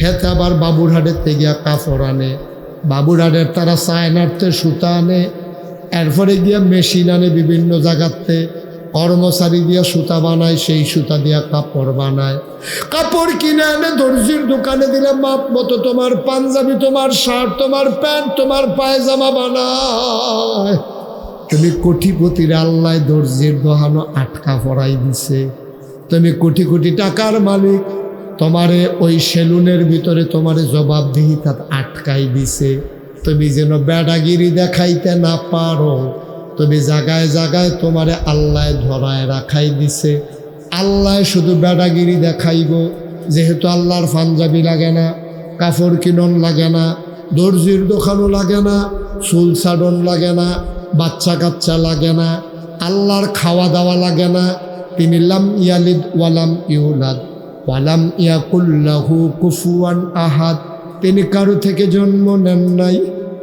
হেতে আবার বাবুরহাটের থেকে কাপড় আনে, বাবুরহাটের তারা চায়নাতে সুতা আনে, এরপরে গিয়া মেশিন আনে বিভিন্ন জায়গাতে, কর্মচারী দিয়া সুতা বানায়, সেই সুতা দিয়া কাপড় বানায়। কাপড় কিনে আনে দর্জির দোকানে দিলে মাপ মতো তোমার পাঞ্জাবি, তোমার শার্ট, তোমার প্যান্ট, তোমার পায়জামা বানায়। তুমি কোটিপতির আল্লাহ দর্জির দোহানো আটকা পড়াই দিছে। তুমি কোটি কোটি টাকার মালিক, তোমারে ওই সেলুনের ভিতরে তোমারে জবাবদিহিতা আটকাই দিছে। তুমি যেন বেড়াগিরি দেখাইতে না পারো, তুমি জায়গায় জায়গায় তোমারে আল্লাহ ধরায় রাখাই দিছে। আল্লাহ শুধু বেড়াগিরি দেখাইব, যেহেতু আল্লাহর পাঞ্জাবি লাগে না, কাপড় কিনন লাগে না, দর্জির দোকানও লাগে না, চুল সাডন লাগে না, বাচ্চা কাচ্চা লাগে না, আল্লাহর খাওয়া দাওয়া লাগে না। তিনি লাম ইয়ালিদ ওয়ালাম ইউলাদ ওয়ালাম ইয়াকুল্লাহু কুফুয়ান আহাদ। তিনি কারো থেকে জন্ম নেন নাই,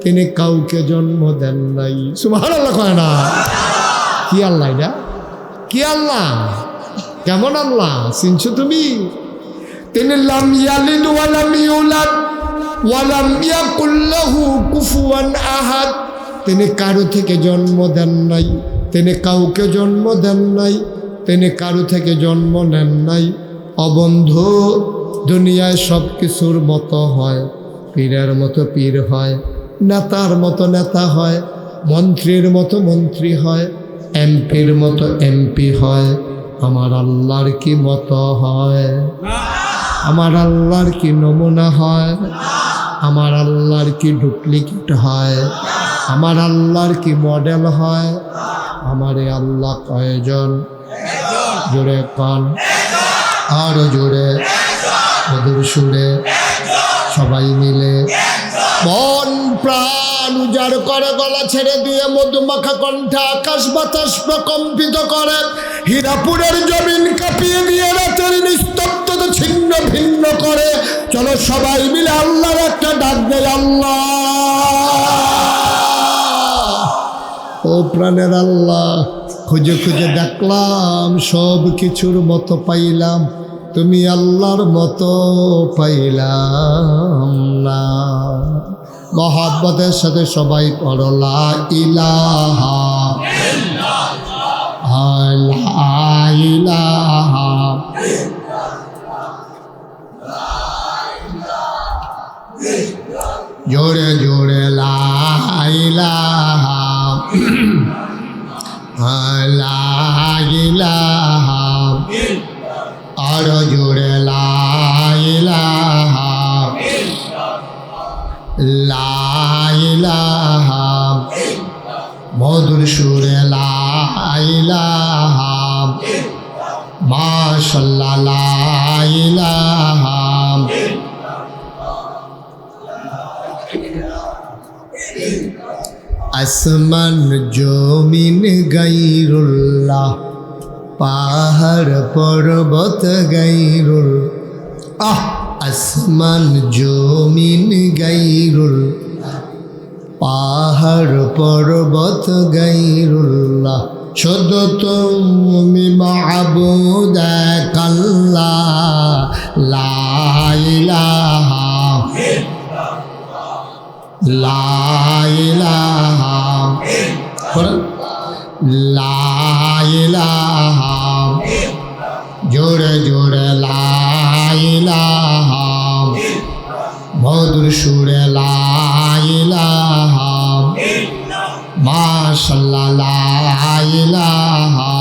তিনি কাউকে জন্ম দেন নাই। সুবহানাল্লাহ কয় না? কি আল্লাহ এটা? কি আল্লাহ? কেমন আল্লাহ চিনছো তুমি? তিনি লাম ইয়ালিদ ওয়ালাম ইউলাদ ওয়ালাম ইয়াকুল্লাহু কুফুয়ান আহাদ। তিনি কারো থেকে জন্ম দেন নাই, তিনি কাউকে জন্ম দেন নাই, তিনি কারো থেকে জন্ম নেন নাই। অবন্ধ, দুনিয়ায় সব কিছুর মতো হয়, পীরের মতো পীর হয়, নেতার মতো নেতা হয়, মন্ত্রীর মতো মন্ত্রী হয়, এমপির মতো এমপি হয়। আমার আল্লাহর কি মতো হয়? আমার আল্লাহর কি নমুনা হয়? আমার আল্লাহর কি ডুপ্লিকেট হয়? আমার আল্লাহর কি মডেল হয়? আমারে আল্লাহ কয়জন? জোরে কন, আরো জোরে, মধুর সুরে, সবাই মিলে মন প্রাণ উজাড় করে, গলা ছেড়ে দিয়ে মধুমাখা কণ্ঠে আকাশ বাতাস প্রকম্পিত করে, হীরাপুরের জমিন কাঁপিয়ে দিয়ে রাতের নিস্তব্ধতা ছিন্ন ভিন্ন করে। চলো সবাই মিলে আল্লাহর একটা ডাক দেয়, আল্লাহ। ও প্রাণের আল্লাহ, খুঁজে খুঁজে দেখলাম, সব কিছুর মতো পাইলাম, তুমি আল্লাহর মতো পাইলাম না। মহাব্বতের সাথে সবাই পড়ো লা ইলাহা লা ইলাহা। জোরে জোরে লা ইলাহা লা ইলাহা, আরো জোরে লা ইলাহা লা ইলাহা, মধুর সুরে লা ইলাহা, মাশাআল্লাহ লা ইলাহা। আসমান জমিন গাইরুল্লাহ, পাহাড় পর্বত গাইরুল, আসমান জমিন গাইরুল, পাহাড় পর্বত গাইরুল্লাহ। শুধু তুমি মাবুদ এক আল্লাহ, লা ইলাহা লা ইলাহা লা ইলাহা, জোরে জোরে লা ইলাহা, মধুর সুরে লা ইলাহা, মাশাআল্লাহ লা ইলাহা।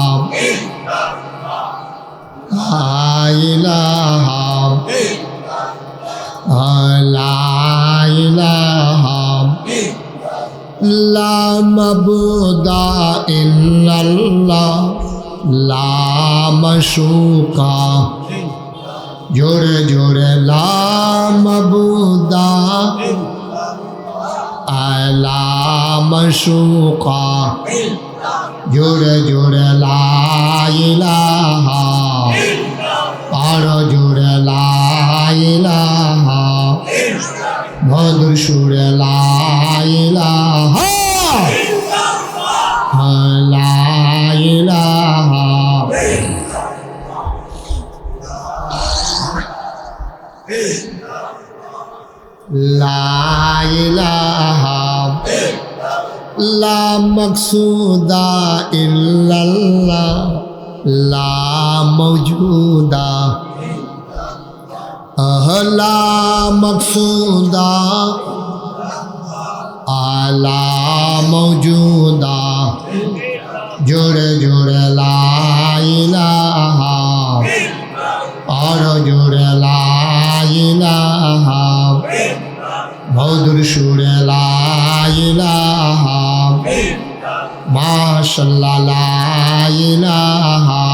মাবুদা ইল্লাল্লাহ লা মাশুকা জোরে জোরে লা মাবুদা লা মাশুকা জোরে জোরে লা ইলাহা আর জোরে লা ইলাহা মধুর সুরে লা ইলাহা লা ইলাহা লা ইলাহা লা মাকসুদা ইল্লাল্লাহ লা মওজুদা লা মাকসুদা লা মওজুদা জোরে জোরে লা ইলাহা আর জোরে লা ইলাহা মধুর সুরে লা ইলাহা মাশাআল্লাহ লা ইলাহা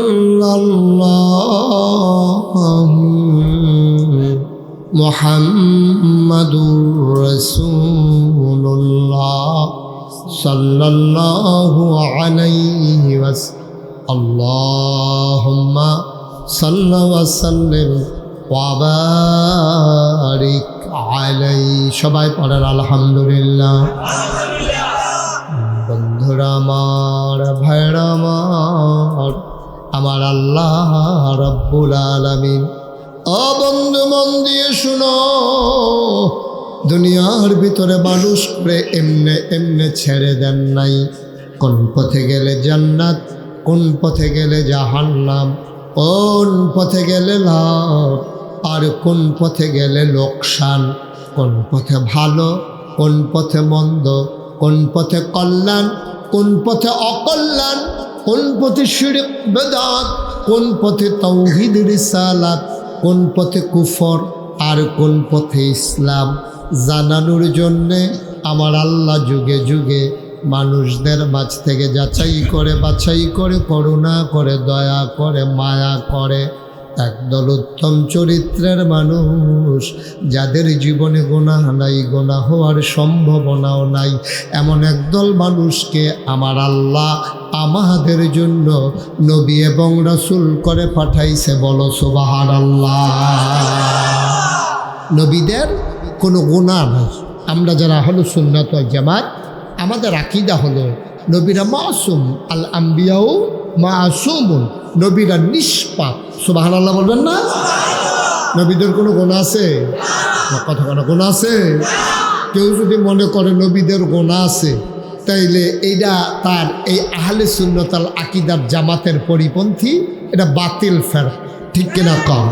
ইল্লাল্লাহ মুহাম্মাদুর রাসূলুল্লাহ সাল্লাল্লাহু আলাইহি ওয়াসাল্লাম আল্লাহুম্মা সাল্লি ওয়া সাল্লিম ওয়া বারিক আলাইহি সবাই পড়েন আলহামদুলিল্লাহ বন্ধুরা আমার ভাইরা আমার আল্লাহ রাব্বুল আলামিন ও বন্ধু মন দিয়ে শুনো দুনিয়ার ভিতরে মানুষ করে এমনে এমনে ছেড়ে দেন নাই কোন পথে গেলে জান্নাত কোন পথে গেলে জাহান্নাম কোন পথে গেলে লাভ আর কোন পথে গেলে লোকসান কোন পথে ভালো কোন পথে মন্দ কোন পথে কল্যাণ কোন পথে অকল্যাণ কোন পথে শিরক বেদাত কোন পথে তাওহীদ রিসালাত কোন পথে কুফর আর কোন পথে ইসলাম জানানোর জন্যে আমার আল্লাহ যুগে যুগে মানুষদের মাঝ থেকে যাচাই করে বাছাই করে করুণা করে দয়া করে মায়া করে একদল উত্তম চরিত্রের মানুষ যাদের জীবনে গুনাহ নাই গুনাহ হওয়ার সম্ভাবনাও নাই এমন একদল মানুষকে আমার আল্লাহ আমাদের জন্য নবী এবং রাসূল করে পাঠাইছে বলো সুবহানাল্লাহ নবীদের কোনো গুনাহ নাই আমরা যারা আহলুস সুন্নাত ওয়াল জামাত আমাদের আকীদা হলো নবীরা মাসুম আল আম্বিয়াও মাসুমুন নবীরা নিষ্পাপ সুবহানাল্লাহ বলবেন না নবীদের কোনো গুনাহ আছে কথা কোনো গুনাহ আছে কেউ যদি মনে করে নবীদের গুনাহ আছে তাইলে এইটা তার এই আহলে সুন্নাত আল আকীদার জামাতের পরিপন্থী এটা বাতিল ফেরা ঠিক কিনা কম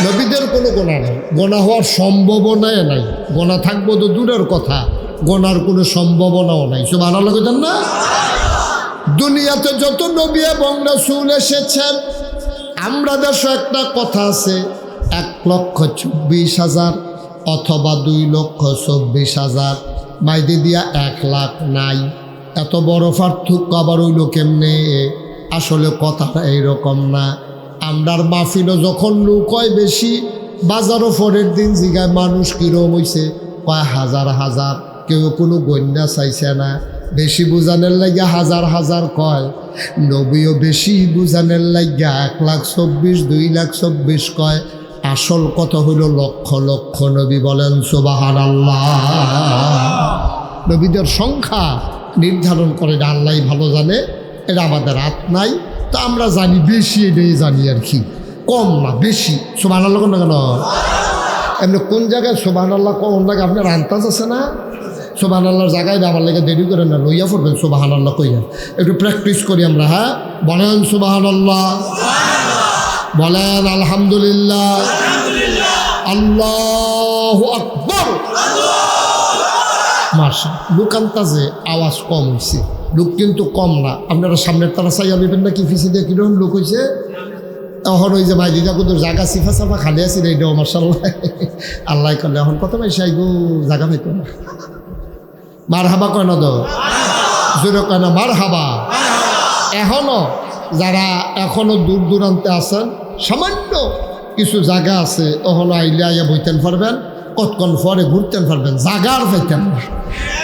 নবীদের কোনো গুনাহ নাই গুনাহ হওয়ার সম্ভাবনাই নাই গুনাহ থাকবো তো দূরের কথা গুনার কোনো সম্ভাবনাও নাই সুবহানাল্লাহ কইতেন না দুনিয়াতে যত নবী এবং রাসূল এসেছেন আমরা দেশে একটা কথা আছে 1,24,000 অথবা 2,24,000 মাইদে দিয়া 1,00,000 নাই এত বড় পার্থক্য আবার হইল কেমনে আসলে কথাটা এইরকম না আমরার মাহফিলও যখন লোক হয় বেশি বাজারও পরের দিন জিগায় মানুষ কিরম হইছে কয় হাজার হাজার কেউ কোনো গণ্যা চাইছে না বেশি বুঝানোর লাগিয়া হাজার হাজার কয় নবীও বেশি বুঝানোর লাগিয়া 1,24,000 2,24,000 কয় আসল কথা হইল লক্ষ লক্ষ নবী বলেন সুবহানাল্লাহ নবীদের সংখ্যা নির্ধারণ করে আল্লাহ ভালো জানে এটা আমাদের হাত নাই তা আমরা জানি বেশি এটাই জানি আর কি কম না বেশি সুবহানাল্লাহ কোন কেন এমনি কোন জায়গায় সুবহানাল্লাহ কোন জায়গায় আপনার আন্তাজ আছে না সুবহানাল্লাহর জায়গায় আমার লেগে দেরি করেন না লইয়া পড়বেন সুবহানাল্লাহ কইয়া একটু প্র্যাকটিস করি আমরা হ্যাঁ বলেন সুবহানাল্লাহ বলেন আলহামদুলিল্লাহ আল্লাহু আকবার মাশা লুকান্তাজে আওয়াজ কম হয়েছে লোক কিন্তু কম না আপনারা সামনের তারা চাইয়া নেবেন না কি ফিসে দিয়ে কিরকম লোক হয়েছে এখন ওই যে ভাই দিদা কুদুর জায়গা সিফা সাফা খালি আছি রে এটাও মার্শাল্লাহ আল্লাহ করলে এখন কত পয়সা আইগো জায়গা পাইতো না মার হাবা কয় না তো জোরে কয় না মার হাবা এখনো যারা এখনো দূর দূরান্তে আছেন সামান্য কিছু জায়গা আছে তখন আইলে আইয়া বইতেন পারবেন কতক্ষণ পরে ঘুরতেন পারবেন জাগার পাইতেন না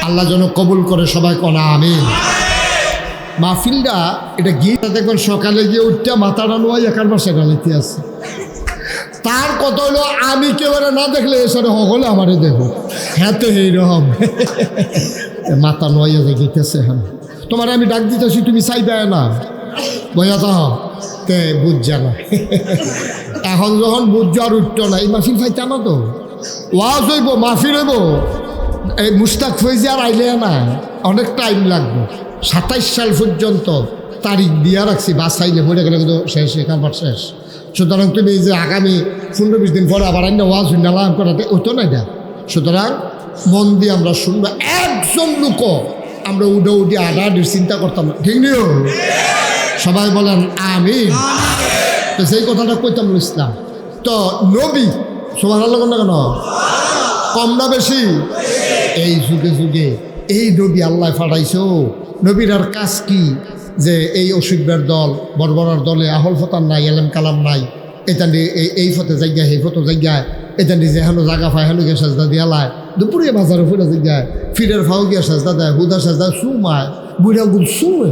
আল্লাহ যেন কবুল করে সবাই কনা আমিন মাহফিলটা এটা গিয়ে দেখবেন সকালে গিয়ে উঠতে মাথাটা নোয়াই একার মাসে গালিতে আছে তার কথা হলো আমি কেউ না দেখলে এসে হলে আমারে দেখো হ্যাঁ তো এইরকম মাথা নোয়াইয়া গেতেছে হ্যাঁ তোমার আমি ডাক দিতেছি তুমি চাইবে না বইয়া তো তে বুঝছা না এখন যখন বুঝছো আর উঠতো না এই মাহফিল পাইতাম না তো ওয়াজ হইব মাহফিল হইব এই মুস্তাক ফৈজি আর আইলে না অনেক টাইম লাগবে 27 সাল পর্যন্ত তারিখ দিয়া রাখছি বাসাইলে মরে গেলে কিন্তু শেষ কারবার শেষ সুতরাং তুমি এই যে আগামী 15-20 দিন পরে আবার আইনা ওয়াজ নালাম করাতে ওইতো না এটা সুতরাং মন দিয়ে আমরা শুনবো একজন লোক আমরা উঠে আডাআডির চিন্তা করতাম না ঠিক নিও সবাই বলেন আমিন তো সেই কথাটা কইতাম ইসলাম তো নবী সুবহানাল্লাহ না কেন কম না বেশি এই যুগে যুগে এই নবী আল্লাহ পাঠাইছো নবীর আর কাজ কি যে এই অসুখের দল বর্বরার দলে আহল ফতার নাই এলেম কালাম নাই এটা এই ফতে জায়গায় এই ফটো জায়গায় এটা নিজে হেন জায়গা পায় হেন গিয়ে সাজদা দিয়া লাই দুপুরে বাজারে ফুলে জায়গায় ফিরের ফাও গিয়া সাজদা দেয় হুদা সাজদা সুমায় বুড়া গুল সুয়ে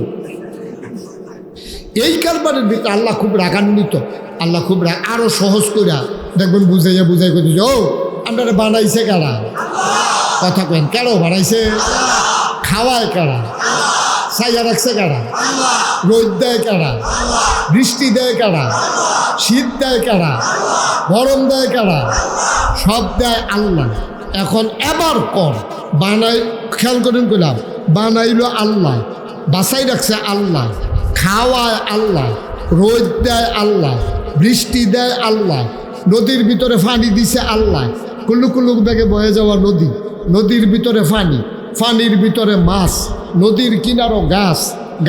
এই কারবারের ভিতরে আল্লাহ খুব রাগান্বিত আল্লাহ খুব আরো সহজ কইরা দেখবেন বুঝাইয়া বুঝাই করতেছে ও আপনারা বানাইছে কারা কথা কেন কেন বানাইছে খাওয়ায় কারা ছাইয়া রাখছে কারা রোদ দেয় কারা বৃষ্টি দেয় কারা শীত দেয় কারা গরম দেয় কারা সব দেয় আল্লাহ এখন এবার কর বানাই খেয়াল করেন কইলাম বানাইলো আল্লাহ বাসাই রাখছে আল্লাহ খাওয়ায় আল্লাহ রোদ দেয় আল্লাহ বৃষ্টি দেয় আল্লাহ নদীর ভিতরে পানি দিছে আল্লাহ কুল্লুক কুল্লুক ব্যাগে বয়ে যাওয়া নদী নদীর ভিতরে পানি পানির ভিতরে মাছ নদীর কিনারও গাছ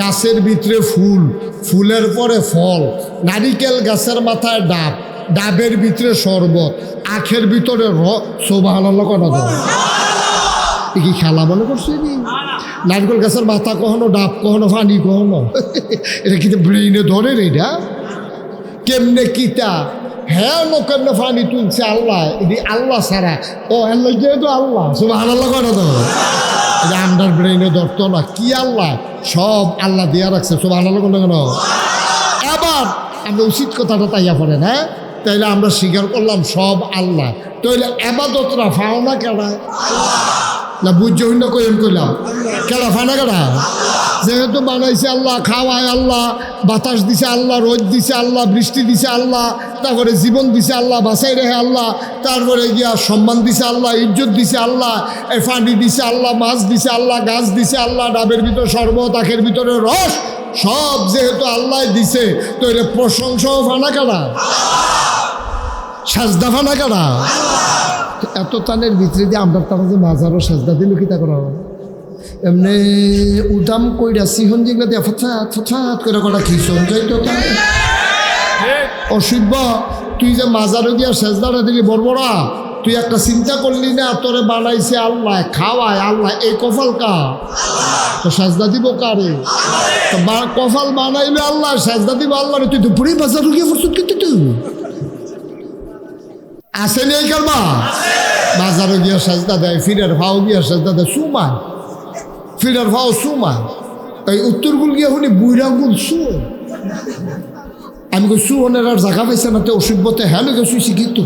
গাছের ভিতরে ফুল ফুলের পরে ফল নারিকেল গাছের মাথায় ডাব ডাবের ভিতরে শরবত আখের ভিতরে সুবহানাল্লাহ কথা কি খেলা মনে করছে নারকেল গাছের মাথা কখনো ডাব কখনো পানি কখনো এটা কিন্তু ব্রেইনে ধরে রে এটা কেমনে কিতা হ্যাঁ কেমনে পানি তুলছে আল্লাহ এটি আল্লাহ ছাড়া ও আল্লাহ যেহেতু আল্লাহ সুবহানাল্লাহ কথা তো এটা আন্ডার ব্রেইনে ধরতো না কি আল্লাহ সব আল্লাহ দিয়া রাখছে সুবহানাল্লাহ কথা কেন এবার আমরা উচিত কথাটা তাইয়া পড়ে না তাইলে আমরা স্বীকার করলাম সব আল্লাহ তাইলে এবাদতরা ফাও না কেডা না বুঝছো না কইন কইলাম কেডা ফানা কেডা যেহেতু বানাইছে আল্লাহ খাওয়ায় আল্লাহ বাতাস দিছে আল্লাহ রোদ দিছে আল্লাহ বৃষ্টি দিছে আল্লাহ তারপরে জীবন দিছে আল্লাহ বাঁচাই রেখে আল্লাহ তারপরে গিয়া সম্মান দিছে আল্লাহ ইজ্জত দিছে আল্লাহ পানি দিছে আল্লাহ মাছ দিছে আল্লাহ গাছ দিছে আল্লাহ ডাবের ভিতরে শরবত আখের ভিতরে রস সব যেহেতু আল্লাহ দিছে তো এটা প্রশংসাও ফানা কাটা সাজদা ফানা কাটা এত টানের ভিতরে দিয়ে আমরা তারা যে মাঝারও সাজদা দিল কিতা করা হবে এমনি উদাম কইরা সিহন যেগুলো দিয়ে ফছাত ফছাত করে কটা খিসন যাইতো তাই অসুব্য তুই যে মাজারও গিয়া সেজদাটা দিলি বড়বড়া তুই একটা চিন্তা করলি না তোরে বানাইছে আল্লাহ খাওয়ায় আল্লাহ এই কপাল কা তো সাজদা দিব কারে তো কপাল বানাইলে আল্লাহ সাজদা দিব আল্লাহ তুই দুপুরেই বাজার গিয়ে ফুরসুত কিন্তু তুই আসেনি এই কারবা বাজারও গিয়া সাজদা দেয় ফিরের ভাও গিয়া সাজদা দেয় সুমায় ফিরার ভাও সুমা এই উত্তরগুল গিয়ে শুনি বুড়াগুল সু আমি কই সুহনের আর জায়গা পাইছে না তো অসুব্যতে হ্যাঁ লোক শুয়েছি কিন্তু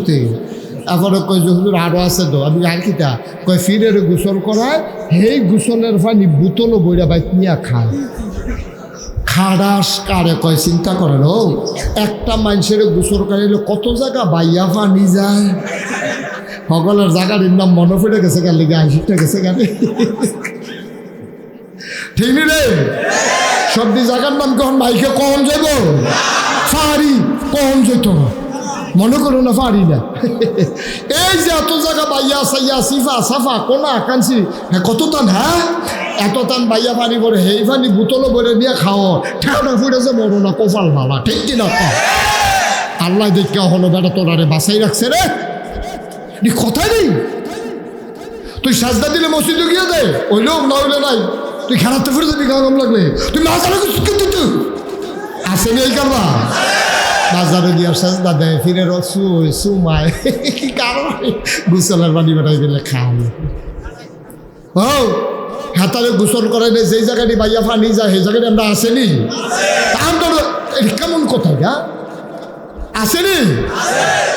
এখনো কই যে হুজুর আরও আছে তো আমি আর কিতা কয় ফিরের গোসল করায় সেই গোসলের পানি বোতলও বইরা বাইক নিয়ে খায় খাড়াস কারে কয় চিন্তা করেন ও একটা মানুষের গোসল করাইলে কত জায়গা বাইয়া পানি যায় সকলের জায়গার নাম মনে পড়ে গেছে গালি গায়ে শিখতে গেছে গালি ঠিক নি রে সবদি জায়গার নাম কখন ভাইকে কখন যাব ফারি কখন যেত মনে করো না পারি না এই যে এত জায়গা বাইয়া সাইয়া সিফা সাফা কোনা কাঞ্চি হ্যাঁ কত টান হ্যাঁ এত টান বাইয়া পানি পরে সেই পানি বোতলও ভরে দিয়ে খাও ঠেউটা ফুটেছে বড় না কপাল ভালা ঠিক কিনা আল্লাহ দেখা হলো বেটা তোরারে বাঁচাই রাখছে রে, কথাই নেই। তুই সাজদা দিলে মসজিদে গিয়ে দে, ওই লোক না হইলে নাই, তুই খেলাতে ফিরে যাবি গরম লাগলে, তুই মাজারে আসেনি এই কারবা বাজারে গিয়ে সাজদা দেয় ফিরে সুমায় কি কারণ গুসলের পানি বেড়াই গেলে খাওয়া ও হাতারে গোসল করে যেই জায়গাটি বাইয়া পানি যায় সেই জায়গাটি আমরা আসেনি, কেমন কোথায় গা আসেনি?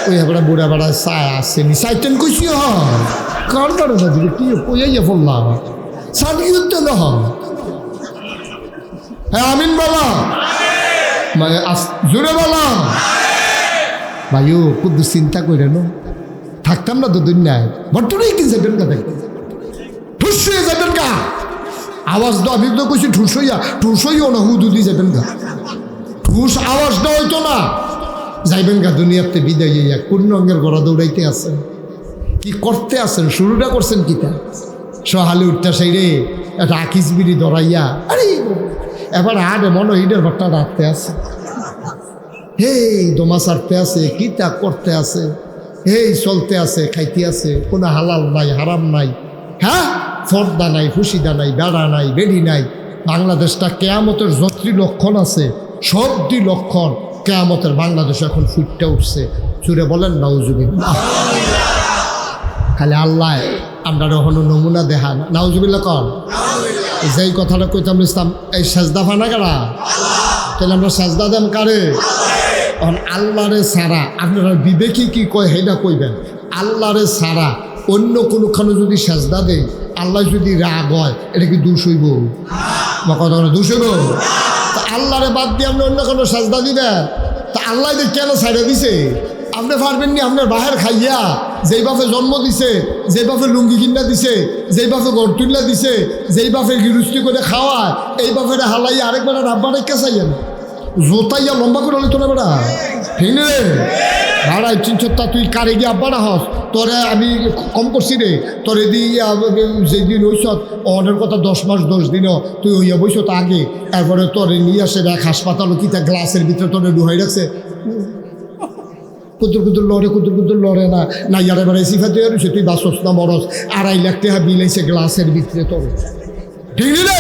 ওই আমরা বুড়া বেড়া চায় আসেনি চাইতেন কইছি কার কারো দিবে কি কইয়া পড়লাম সানি উঠতে না হ্যাঁ আমিন বলা মানে জোরে বলা ভাইও খুব চিন্তা করে নো থাকতাম না তো দুনিয়ায় বর্তমানে কি যাবেন গা দেখ ঠুস হয়ে যাবেন গা আওয়াজ দাও আমি তো কইছি ঠুস হইও না হুদুদি যাবেন গা ঠুস আওয়াজ দেওয়া হইতো না যাইবেন গা দুনিয়াতে বিদায় এক পূর্ণ অঙ্গের গড়া দৌড়াইতে আছেন কি করতে আছেন শুরুটা করছেন কিতা সহালে উঠতে সেই রে একটা আকিস বিড়ি ধরাইয়া আরে এবার আরে মনে হিডের ভট্টা রাখতে আছে হেই দমা ছাড়তে আছে কিতা করতে আছে হেই চলতে আছে খাইতে আছে কোনো হালাল নাই হারাম নাই হ্যাঁ ফর্দা নাই ফুসিদা নাই বেড়া নাই বেড়ি নাই বাংলাদেশটা কেয়ামতের যতটি লক্ষণ আছে সবটি লক্ষণ কেয়ামতের বাংলাদেশ এখন ফুটতে উঠছে চুরে বলেন নাউজুবিল্লাহ খালি আল্লাহ আমরা এখনো নমুনা দেখান নাউজুবিল্লাহ কন যেই কথাটা কইতাম ইসলাম এই সাজদা ফানা কারা তাহলে আমরা সাজদা দেন কারে আল্লাহরে ছাড়া আপনারা বিবেকী কি কয় সেইটা কইবেন আল্লাহরে ছাড়া অন্য কোনোখানে যদি সাজদা দেয় আল্লাহ যদি রাগ হয় এটা কি দোষ হইব বা কথা দোষ হইব তা আল্লাহরে বাদ দিয়ে আপনি অন্য কোনো সাজদা দিবেন তা আল্লাহ কেন ছাড়ে দিছে আপনি পারবেন নি আপনার বাহের খাইয়া যেই বাপে জন্ম দিছে যেই বাপে লুঙ্গি কিনা দিছে যেই বাপে গড় তুল্লা দিছে যেই বাপে গৃহস্থী করে খাওয়ায় এই বাপের হালাইয়া আরেকবার রাব্বা রেখা চাইয়েন জোতাইয়া লম্বা করে হলে তো না বেড়া ঠিক রে ভাড়াই চিনছত্তা তুই কারে গিয়ে আব্বারা হস তোরে আমি কম করছি রে তোরে দিয়ে যেদিন হইস অনের কথা 10 মাস 10 দিনও তুই হইয়া বইস তো আগে এরপরে তোরে নিয়ে আসে দেখ হাসপাতাল কিতা গ্লাসের ভিতরে তোরে ডুহাই রাখছে কুতুর লড়ে না ইয়ারে বেড়াই সিফা তুই রয়েছে তুই বাসস না মরস 2.5 লাখ টাকা বিল আইছে গ্লাসের ভিতরে তোর ঠিক রে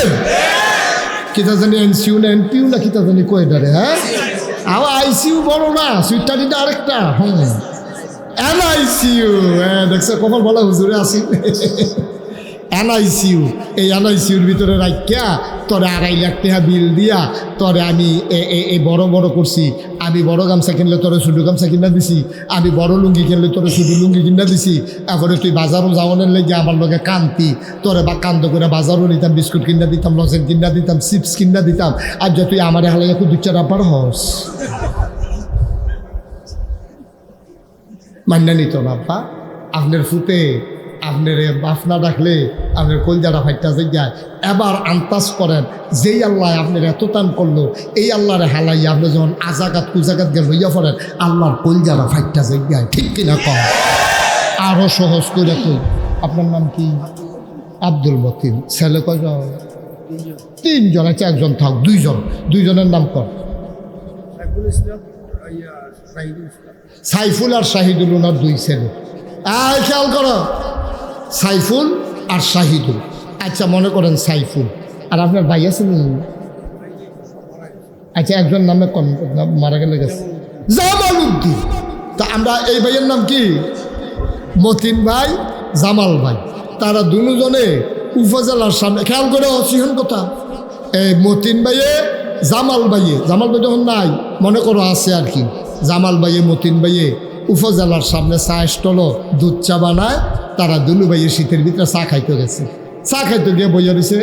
কিতা জানি এনসিউ না এনপিউ না কিতা জানি কয়ে দাঁড়ে হ্যাঁ আবার আইসিউ বড় না সুইটারিটা আরেকটা এনআইসিউ হ্যাঁ দেখছো কখন বলা হুজুরে আসি এনআইসিউ এই এনআইসিউর ভিতরে রাখিয়া তোরে 2.5 লাখ টাকা বিল দিয়া তোরে আমি এই বড় করছি আমি বড় গামছা কিনলে তোরে ছোটো গামছা কিনা দিছি আমি বড় লুঙ্গি কিনলে তোরে ছোটো লুঙ্গি কিনা দিছি তারপরে তুই বাজারও যাওয়ানোর লেগে আমার লগে কান্তি তোরে বা কান্দ করে বাজারও নিতাম বিস্কুট কিনা দিতাম লজেন কিনা দিতাম চিপস কিনা দিতাম আর যে তুই আমার হালে একটু 2-4 আব্বার হস মান্না নিত না আব্বা আপনার ফুটে আপনার বাফনা ডাকলে আপনার কলজাটা ফাইটটা যায় এবার আন্তাজ করেন যেই আল্লাহ আপনার এত টান করলো এই আল্লাহরে হালাইয়া আপনি যখন আজাগাত কুজাগাত গেল হইয়া পড়েন আল্লাহর কলজাটা ফাইটটা যায় ঠিক কিনা কম আরও সহজ করে কই আপনার নাম কি আব্দুল মতিন ছেলে কয়জন 3 জন আছে একজন থাক 2জনের নাম কর সাইফুল আর শাহিদুল ওনার 2 ছেলে খেয়াল করো সাইফুল আর শাহিদুল আচ্ছা মনে করেন সাইফুল আর আপনার ভাই আছে নি আচ্ছা একজন নামে মারা গেলে গেছে জামাল উদ্দিন তা আমরা এই ভাইয়ের নাম কি মতিন ভাই জামাল ভাই তারা দুজনে উপজেলার সামনে খেয়াল করে অসিহন কথা এই মতিন ভাইয়ে জামাল ভাই যখন নাই মনে করো আছে আর কি জামাল ভাইয়ে মতিন ভাইয়ে উপজেলার সামনে চা স্টল দুধ চা বানায় তারা দুলু ভাইয়ের শীতের ভিতরে চা খাইতে গেছে চা খাইতে গিয়ে বইয়া দিছে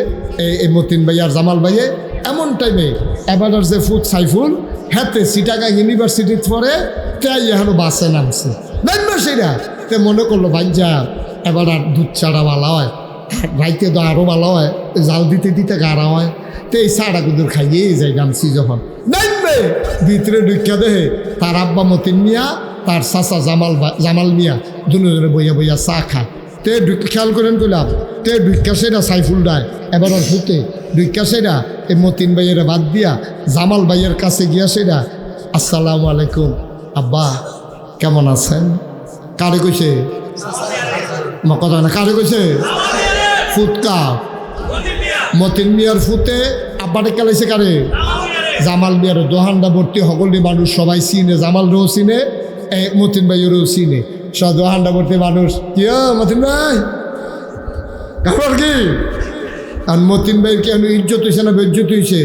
এই মতিন ভাই আর জামাল ভাইয়ে এমন টাইমে এবার যে ফুট সাইফুল হাতে চিটাগাং ইউনিভার্সিটির পরে তাই এখনো বাসে নামছে সেটা তে মনে করলো ভাই যা এবার আর দুধ চাটা ভালো হয় রাইতে তো আরও ভালো হয় জাল দিতে গাড়া হয় তো এই চাটা কুদুর খাইয়ে যায় নামছি যখন নামবে ভিতরে ঢুকিয়া দেহে তার আব্বা মতিন মিয়া তার চাচা জামাল মিয়া দুজনে বইয়া চা খায় তে খেয়াল করেন কইলাম তে ঢুকা সেরা সাইফুল ডায় এবার আর ফুটে ঢুকা সেরা এই মতিন ভাইয়ের বাদ দিয়া জামাল ভাইয়ের কাছে গিয়া সেরা আসসালামু আলাইকুম আব্বা কেমন আছেন? কারে কইছে? কথা না, কারে কইছে? ফুটকা মতিন মিয়ার ফুতে আব্বাটা কেলাইছে কারে? জামাল মিয়ার দোহানটা ভর্তি সকলটি মানুষ সবাই চিনে, জামাল রও চিনে, মতিন ভাইয়েরও চিনে, সব দোহানটা ভর্তি মানুষ। কি মতিন ভাই কারণ কি? আর মতিন ভাইয়ের কেন ইজ্জত হয়েছে না বেজ্জত হয়েছে?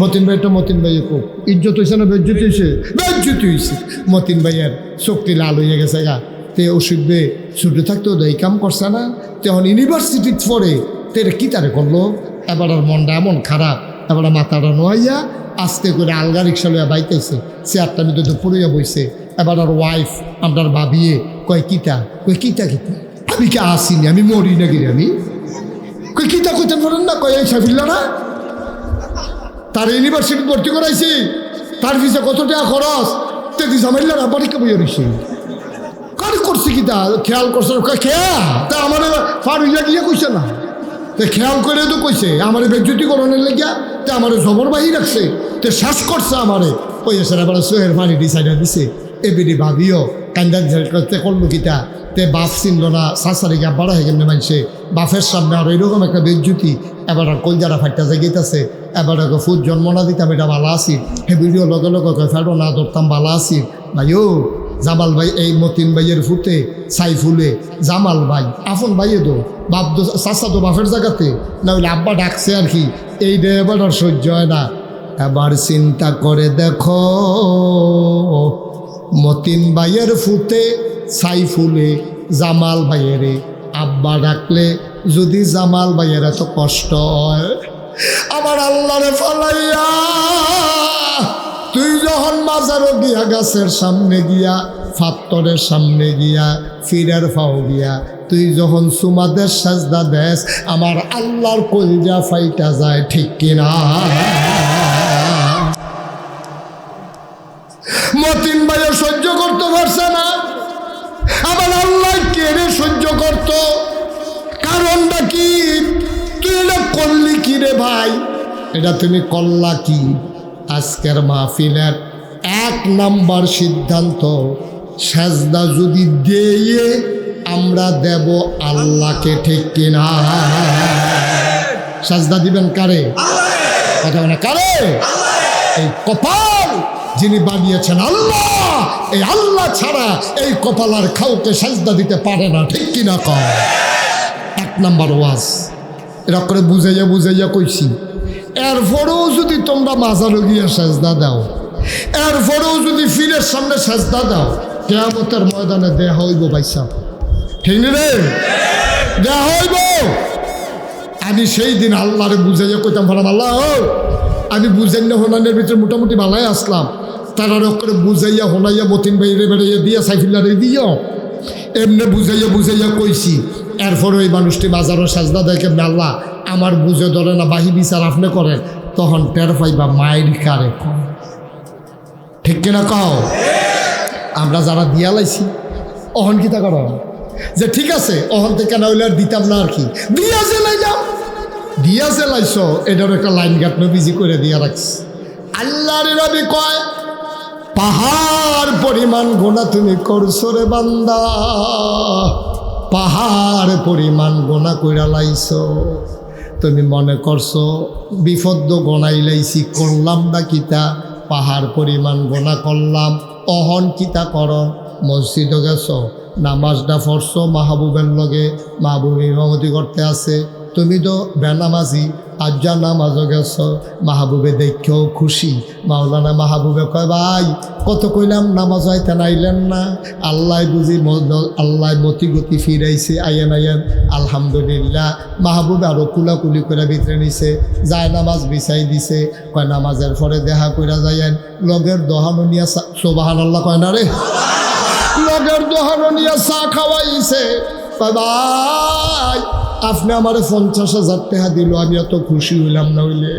মতিন ভাইটা মতিন ভাইয়ের খুব ইজ্জত হয়েছে না বেজ্জত হয়েছে? বেজ্জত হয়েছে। মতিন ভাইয়ের চোখটি লাল হয়ে গেছে গা। তে ওষুধে ছুটে থাকতো এই কাম করছে না, তখন ইউনিভার্সিটির পরে তেরে কি তারে করলো? এবার আর মনটা এমন খারাপ, এবার মাথাটা নোয়াইয়া আস্তে করে আলগা রিক্সা লইয়া বাইতেছে, চেয়ারটা মধ্যে তো পড়িয়া বইছে। এবার আর ওয়াইফ আপনার ভাবিয়ে কয় কিতা? কই কিতা কিতা? আমি কি আসিনি? আমি মরি নাকি? আমি কই কিতা কইতেন বলেন না? কয় এই সাফিল্লা না, তার ইউনিভার্সিটি ভর্তি করাইছি, তার পিছিয়ে কত টাকা খরচ, তেদি জামাইল্লার আব্বাটিকে বইয়া রয়েছে। কার করছে কিতা? খেয়াল করছে খেয়া তা আমার ফারুইয়া গিয়ে কইছে না, তে খেয়াল করে তো কইছে আমার বেজ্জতি করণের লেগিয়া, তে আমার জবরবাহি রাখছে, তে শ্বাস করছে আমারে কইছে। এবার সোহের পানি ডিসাইডার দিছে। এবিডি ভাবিও কান্দা করতে করলো কিতা? তে বাপ চিনল না, শাশারি গা বাড়া হয়ে কেমনে মানছে বাপের সামনে আর এরকম একটা বেজ্জুতি। এবার আর কলজারা ফাইটা জাগিতেছে। এবার ফুট জন্ম না দিতাম এটা ভালো আসি, হে ভিডিও লগে লগে ফেরো না ধরতাম ভালো আসি। ভাইও জামাল ভাই এই মতিন ভাইয়ের ফুটে সাইফুলে জামাল ভাই আপন ভাইয়ে দো বাপ দো চাষা তো বাপের জায়গাতে না হইলে আব্বা ডাকছে আর কি। এই ডে এবার আর সহ্য হয় না। এবার চিন্তা করে দেখো, মতিন ভাইয়ের ফুটে সাইফুলে জামাল ভাইয়েরে আব্বা ডাকলে যদি জামাল ভাইয়ের এত কষ্ট হয়, আমার আল্লাহরে ফালাইয়া তুই যখন মাজারও গিয়া গাছের সামনে গিয়া ফাত্তরের সামনে গিয়া ফিরের ফাও গিয়া তুই যখন সুমাদের সাজদা দেস, আমার আল্লাহর কলজা ফাইটা যায়, ঠিক কিনা? মতিন ভাইও সহ্য করতে পারছে না, আমার আল্লাহ কেড়ে সহ্য করত। কারণটা কি? তুই এটা করলি কি রে ভাই? এটা তুমি করলা কি? আজকের মাহফিলের 1 নাম্বার সিদ্ধান্ত, সাজদা যদি দিয়ে আমরা দেব আল্লাহকে, ঠিক কিনা? সাজদা দিবেন কারে? কথা বলে কারে? এই কপাল যিনি বানিয়েছেন আল্লাহ, এই আল্লাহ ছাড়া এই কপাল আর কাউকে সাজদা দিতে পারে না, ঠিক কিনা? কয় 1 নাম্বার ওয়াজ এরা করে বুঝাইয়া বুঝাইয়া কইছি। এরপরেও যদি তোমরা মাজারও গিয়ে সাজদা দাও, এরপরেও যদি ফিরের সামনে সাজদা দাও, কিয়ামতের ময়দানে দেয়া হইব ভাইসা, ঠিক নি রে? দেয়া হইব। আমি সেই দিন আল্লাহরে বুঝাইয়া কইতাম ভালো আল্লাহ আমি বুঝাই না হোনানের ভিতরে মোটামুটি ভালাই আসলাম, তারা করে বুঝাইয়া হোনাইয়া মতিন বাইরে বেড়াইয়া দিয়া সাইফুল্লারে দিও এমনি বুঝাইয়া বুঝাইয়া কইছি। এরপর ওই মানুষটি মাজারও সাজদা দেয় কেমনি? আল্লাহ আমার বুঝে ধরে না, বাহি বিচার আপনি করেন, তখন টের পাইবা মায়ের কারে, ঠিক কিনা? কও আমরা যারা দিয়া লাইছি অহন কিতা কর যে ঠিক আছে অহন থেকে না হইলে আর দিতাম না আর কি, দিয়া যে লাইলাম, দিয়া যে লাইছ এটার একটা লাইন গাঁট বিজি করে দিয়া রাখছি। আল্লাহর নবী কয় পাহাড় পরিমাণ গোনা তুমি করছো রে বান্দা, পাহাড় পরিমাণ গোনা কইরা লাইছ। তুমি মনে করছো বিপদ গনাই লাইছি, করলাম না কিতা? পাহাড় পরিমাণ গোনা করলাম। অহন কিতা কর? মসজিদে গেছ, নামাজটা পড়ছো মাহবুবের লগে, মাহবুব ইমামতি করতে আছে, তুমি তো বেনামাজি, আজ্জা নামাজও গেছ, মাহবুবে দেখেও খুশি। মাওলানা মাহবুবে কয় ভাই কত কইলাম নামাজ হইতে নাইলেন না, আল্লাহ বুঝি আল্লাহ মতি গতি ফিরাইছে, আইয়েন আইয়েন আলহামদুলিল্লাহ। মাহবুবে আরও কুলাকুলি করে ভিতরে নিছে, যায় নামাজ বিছাই দিছে, কয় নামাজের পরে দেখা কইরা যাইয়েন, লগের দহানো নিয়ে সুবহানাল্লাহ কয় না রে, লগের দহানো নিয়ে চা খাওয়াইছে। কয় ভাই আপনি আমার 50,000 টাকা দিল, আমি এত খুশি হইলাম না, হইলে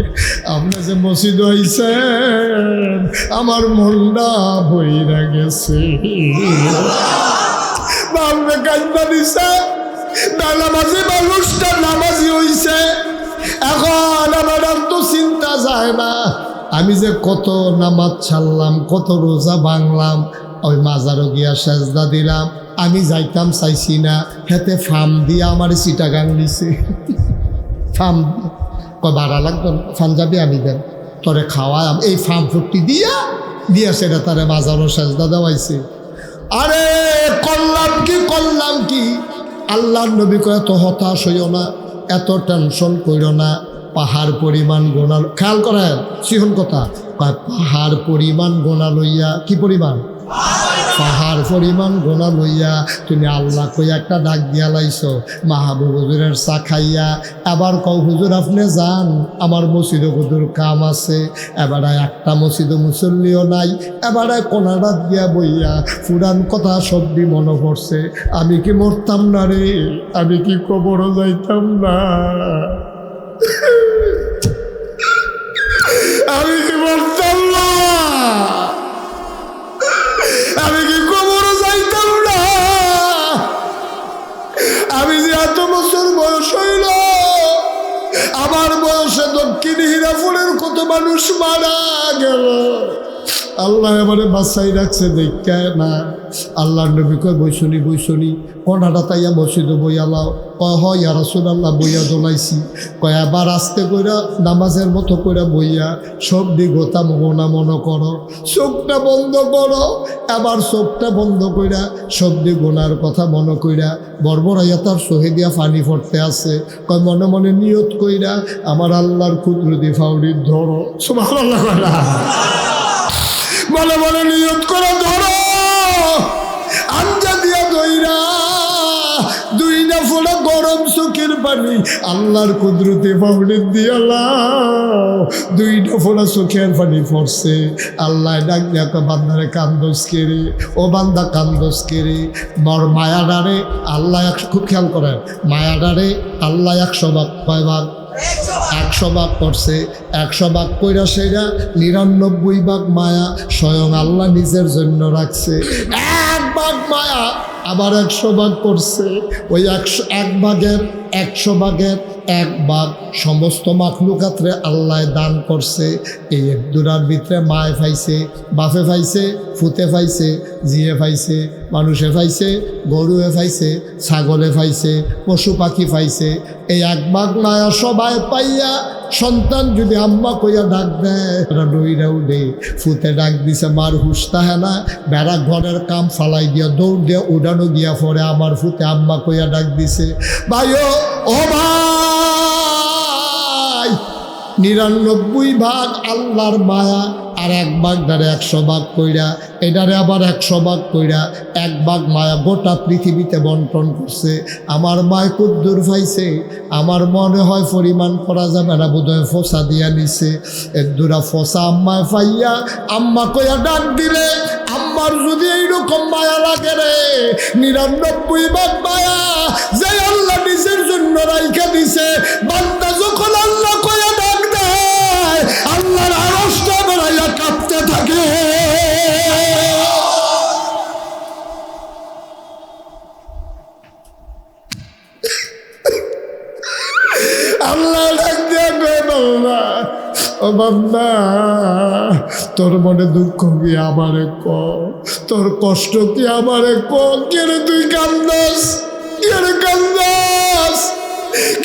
আপনি যে মসজিদ হইছেন আমার মনটা বইরা গেছে। বাবরে কান্দা দিছে, নামাজি মানুষটা নামাজি হইছে, এখন আমার আর তো চিন্তা যায় না। আমি যে কত নামাজ ছাড়লাম, কত রোজা ভাঙলাম, ওই মাজারও গিয়া সেজদা দিলাম, আমি যাইতাম চাইছি না, হেতে ফার্ম দিয়া আমার চিটাগাং নিছে। ফার্ম ভাড়া লাগতো না, ফার্ম যাবি আমি দেন তোরে খাওয়াম, এই ফার্ম ফুটি দিয়া দিয়া সেটা তারে মাজারও সেজদা দেওয়াইছে। আরে করলাম কি আল্লাহর নবী কয় এত হতাশ হইও না, এত টেনশন কইরো না, পাহাড় পরিমাণ গোনা, খেয়াল করেন সিহন কথা, পাহাড় পরিমাণ গোনা লইয়া, কি পরিমাণ? পাহাড় পরিমাণ গোনা লইয়া তুমি আল্লাহ কই একটা ডাক দিয়া লাইছো, মাহবুব হুজুরের চা খাইয়া আবার কও হুজুর আপনি যান, আমার মসজিদে হুজুর কাম আছে, এবারে একটা মসজিদে মুসল্লিও নাই, এবারে কোনাটা দিয়া বইয়া পুরান কথা সবই মনে পড়ছে, আমি কি মরতাম না রে, আমি কি কবরও যাইতাম না, আমি কি মরতাম না, আমি কি কবর যাইতাম না, আমি যে এত বছর বয়স হইল, আমার বয়সে দক্ষিণ হীরাপুরের কত মানুষ মারা গেল, আল্লাহ এবারে বাসাই রাখছে দেখা না। আল্লাহর নবী কয় বৈশনি কনাটা তাইয়া মসজিদ বইয়া লাও, কয় হয় ইয়া রাসূলুল্লাহ বইয়া দোলাইছি, কয় আবার আস্তে কইরা নামাজের মতো কইরা বইয়া সব দিগতা মোহনা মনে করো, চোখটা বন্ধ করো, আবার চোখটা বন্ধ কইরা সব গোনার কথা মনে কইরা বর্বরাইয়া তার চোখে দিয়া পানি পড়তে আছে, কয় মনে মনে নিয়ত কইরা আমার আল্লাহর কুদরতি ফাউরি ধরো, সুবহানাল্লাহ, মনে মনে নিয়ত করে ধরো, আঞ্জা দিয়া দইরা দুইটা ফোঁটা গরম চোখের পানি আল্লাহর কুদরতে পাউডার দিয়া লাও, দুইটা ফোঁটা চোখের পানি পড়ছে, আল্লাহ ডাক দিয়া বান্দারে কান্দস কেড়ে, ও বান্দা কান্দস কেড়ে, বর মায়াডারে আল্লাহ খুব খেয়াল করেন, মায়াডারে আল্লাহ 100 ভাগ, কয় ভাগ? 100 ভাগ করছে, 100 ভাগ কইরা সেরা 99 ভাগ মায়া স্বয়ং আল্লাহ নিজের জন্য রাখছে, 1 ভাগ মায়া আবার 100 ভাগ করছে, ওই 101 ভাগের 100 ভাগের 1 ভাগ সমস্ত মাখলুকাতরে আল্লাহ দান করছে। এই এক দুরার ভিতরে মায়ে পাইছে, বাপে পাইছে, ফুতে পাইছে, জিয়ে পাইছে, মানুষে পাইছে, গরুয়ে পাইছে, ছাগলে পাইছে, পশু পাখি পাইছে, এই 1 ভাগ মায়া সবাই পাইয়া সন্তান যদি আম্মা কইয়া ডাক দেয় ডইরা উঠে, ফুতে ডাক দিছে মার হুশ তাহে না, বেড়া ঘরের কাম ফালাই দিয়া দৌড় দিয়া উড়ানো গিয়া পরে আমার ফুতে আম্মা কইয়া ডাক দিছে, ভাইও ও ভাই, 99 ভাগ আল্লাহর মায়া, আর 1 ভাগ দ্বারা 100 ভাগ কইরা, এটারে আবার 100 ভাগ কইরা 1 ভাগ মায়া গোটা পৃথিবীতে বন্টন করছে। আমার মায় কুদ্দুর পাইছে, আমার মনে হয় পরিমাণ করা যাবে না, বোধহয় ফসা দিয়া নিছে, একদুরা ফসা আম্মায় পাইয়া আম্মা কইয়া ডাক দিলে, আম্মার যদি এইরকম মায়া লাগে রে, 99 ভাগ মায়া যে আল্লাহ নিজের জন্য রাইখা দিছে, বান্দা যখন আল্লাহ কইয়া ডাক দেয় আল্লাহর আরশটা বেড়াইয়া কাঁপতে থাকে। আল্লাহ ডাক দিয়া কয় বাবা, ও বাবা তোর মনে দুঃখ কি আমারে ক, তোর কষ্ট কি আমারে ক, কেরে তুই কান্দাস, কেরে কান্দাস,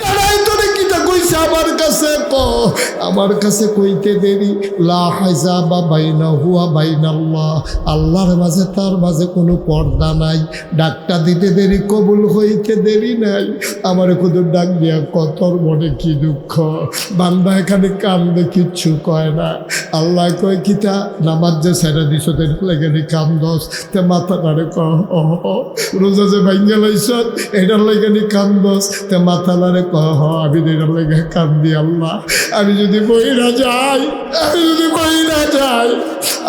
কারাই তোরে কিটা কইছে আমার কাছে ক, আমার কাছে কইতে দেরি, লা হাজাবা বাইনাহু ওয়া বাইনাল্লাহ, আল্লাহর মাঝে তার মাঝে কোনো পর্দা নাই, ডাকটা দিতে দেরি, কবুল হইতে দেরি নাই, আমার কুদুর ডাক দিয়া কতর মনে কি দুঃখ, বান্দা এখানে কান্দে কিচ্ছু কয় না, আল্লাহ কয় কিতা নামাজ যে ছেড়ে দিছ তেন লেগে কান্দস, তে মাথা নারে ক রোজা যে ভাঙ্গা লাইছ এটার লেগে কান্দস, তে মাথা নারে ক আমি এটার লেগে কান্দি, আল্লাহ আমি যদি বই না যাই, আমি যদি বই না যাই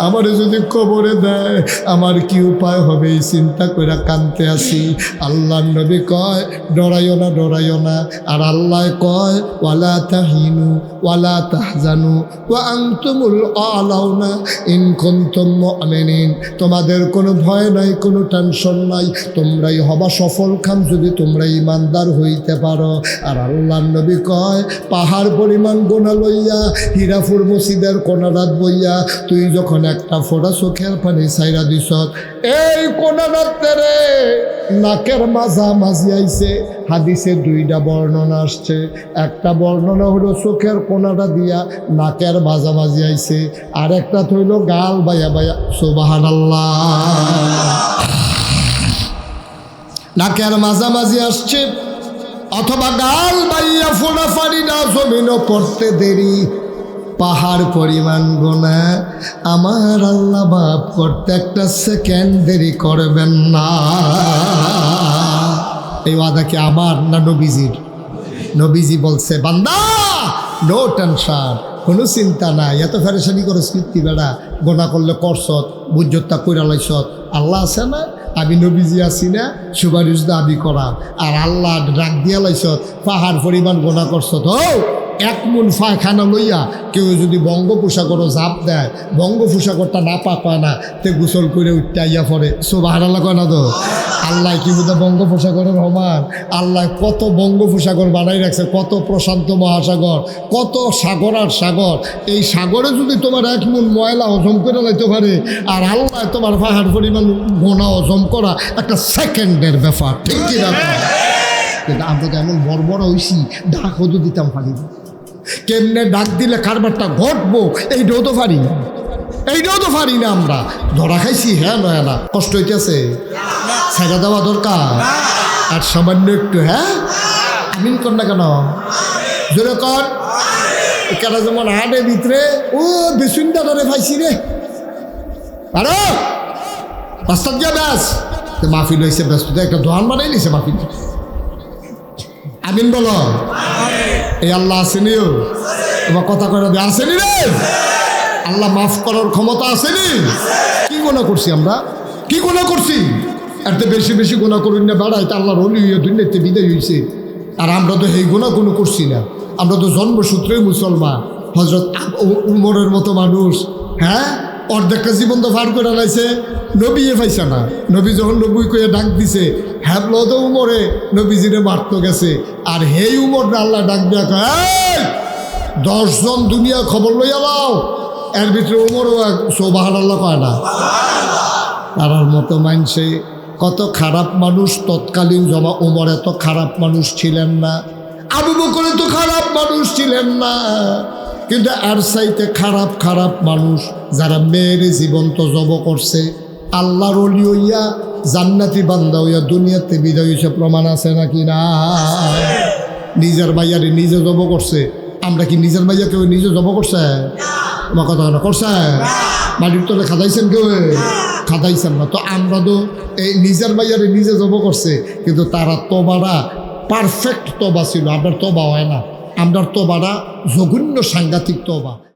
আমারে যদি কবরে দেয় আমার কি উপায় হবে এই চিন্তা করে কাঁদতে আসি। আল্লাহর নবী কয় ডরাইও না, ডরাইও না। আর আল্লাহ কয় ওয়ালা তাহিনু ওয়ালা তাহজানু ওয়া আনতুমুল আ'লাউনা ইন কুনতুম মুমিনিন। তোমাদের কোনো ভয় নাই, কোনো টেনশন নাই, তোমরাই হবা সফল খান যদি তোমরা ইমানদার হইতে পারো। আর আল্লাহর নবী কয় পাহাড় পরিমাণ গোনা লইয়া হীরাপুর মসজিদের কোনারাত বইয়া তুই যখন একটা ফোঁটা চোখের পানি ছাইরা দিস, এই কোনারাতে রে নাকের মাঝামাঝি আইছে। হাদিসে দুইটা বর্ণনা আসছে, একটা বর্ণনা হলো চোখের কোনাটা দিয়া নাকের মাঝামাঝি আইছে, আর একটা হইল গাল বাইয়া বাইয়া। সুবহানাল্লাহ। নাকের মাঝামাঝি আসছে অথবা গাল বাইয়া ফোড়া ফাড়ি না জমিনও পড়তে দেরি। পাহাড় পরিমাণ গোনা আমার আল্লাহ মাফ করতে একটা সেকেন্ড দেরি করবেন না। এই ওয়াদা কি আমার না নবীজির? নবীজি বলছে বান্দা নো টেনশন, কোনো চিন্তা নাই, এত ফেরেশানি করো স্মৃতি বেড়া, গোনা করলে করছত বুঝতা কইরা লাইছত। আল্লাহ আছে না, আমি নবীজি আছি না, সুপারিশ দাবি করা। আর আল্লাহ ডাক দিয়া লাইছত পাহাড় পরিমাণ গোনা করছত। ও এক মন ফায়খানা লইয়া কেউ যদি বঙ্গোপসাগরও জাপ দেয়, বঙ্গোপসাগরটা না পাক হয় না, তে গোসল করে উঠতে আইয়া পড়ে। সুবহানাল্লাহ কয় না তো? আল্লাহ কি বোধহয় বঙ্গোপসাগরের সমান? আল্লাহ কত বঙ্গোপসাগর বানাই রাখছে, কত প্রশান্ত মহাসাগর, কত সাগর আর সাগর। এই সাগরে যদি তোমার এক মন ময়লা হজম করে লাইতে পারে, আর আল্লাহ তোমার পাহাড় পরিমাণ গোনা হজম করা একটা সেকেন্ডের ব্যাপার, ঠিক কি না? কিন্তু আমরা তো এমন বড় বড় হইছি, ডাক হতো দিতাম পারি না। কেমনে ডাক দিলে কারবারটা ঘটবো এইটাও তো পারি না, এইটাও তো পারি না। আমরা ধরা খাইছি, হ্যাঁ নয় না, কষ্ট হইতেছে, ছেড়ে দেওয়া দরকার। আর সামান্য একটু হ্যাঁ আমিন কর না কেন, জোরে কর। কেন যেমন হাটে ভিতরে ও বেসুন্দারে পাইছি রে, আরো রাস্তা গিয়া ব্যাস মাহফিল হয়েছে, ব্যস্ততা একটা দোকান বানাই নিছে মাহফিল। আমিন বলো। এই আল্লাহ আসেনি, তোমার কথা কয়ে দিয়ে আসেনি রে। আল্লাহ মাফ করার ক্ষমতা আসেনি। কি গুনাহ করছি আমরা, কি গুনাহ করছি? এত বেশি বেশি গুনাহ করুন না বেড়াই, তা আল্লাহর ওলি হইয়া দুনিয়াতে বিদায় হয়েছে। আর আমরা তো এই গুনাহ কোনো করছি না, আমরা তো জন্মসূত্রে মুসলমান। হযরত উমরের মতো মানুষ, হ্যাঁ অর্ধেকটা জীবন তো পার করে লাইছে, নবীয়ে পাইছে না। নবী যখন নবী কইয়া ডাক দিছে, হ্যাবলো তো উমরে নবীজিরে মারতো গেছে। আর হেই উমর আল্লাহ ডাক দিয়া কয় 10 জন দুনিয়া খবর লইয়া লাও, এর ভিতরে উমরও সুবহানাল্লাহ কয় না। তার মতো মানছে কত খারাপ মানুষ তৎকালীন জমা। উমর এত খারাপ মানুষ ছিলেন না, আবু বকর তো খারাপ মানুষ ছিলেন না, কিন্তু আর চাইতে খারাপ খারাপ মানুষ যারা মেয়ের জীবন্ত জব করছে, আল্লাহর ওলি হইয়া জান্নাতি বান্দা হইয়া দুনিয়াতে বিদায় হইছে, প্রমাণ আছে নাকি না? নিজের ভাইয়ারে নিজে জব করছে। আমরা কি নিজের ভাইয়া কেউ নিজে জব করছে? আমার কথা না করছে? বাড়ির তোলে খাদাইছেন কেউ? খাদাইছেন না। তো আমরা তো এই নিজের ভাইয়ারে নিজে জব করছে, কিন্তু তারা তোবারা পারফেক্ট তোবা ছিল। আপনার তোবা হয় না, আপনার তোবারা জঘন্য সাংঘাতিক তোবা।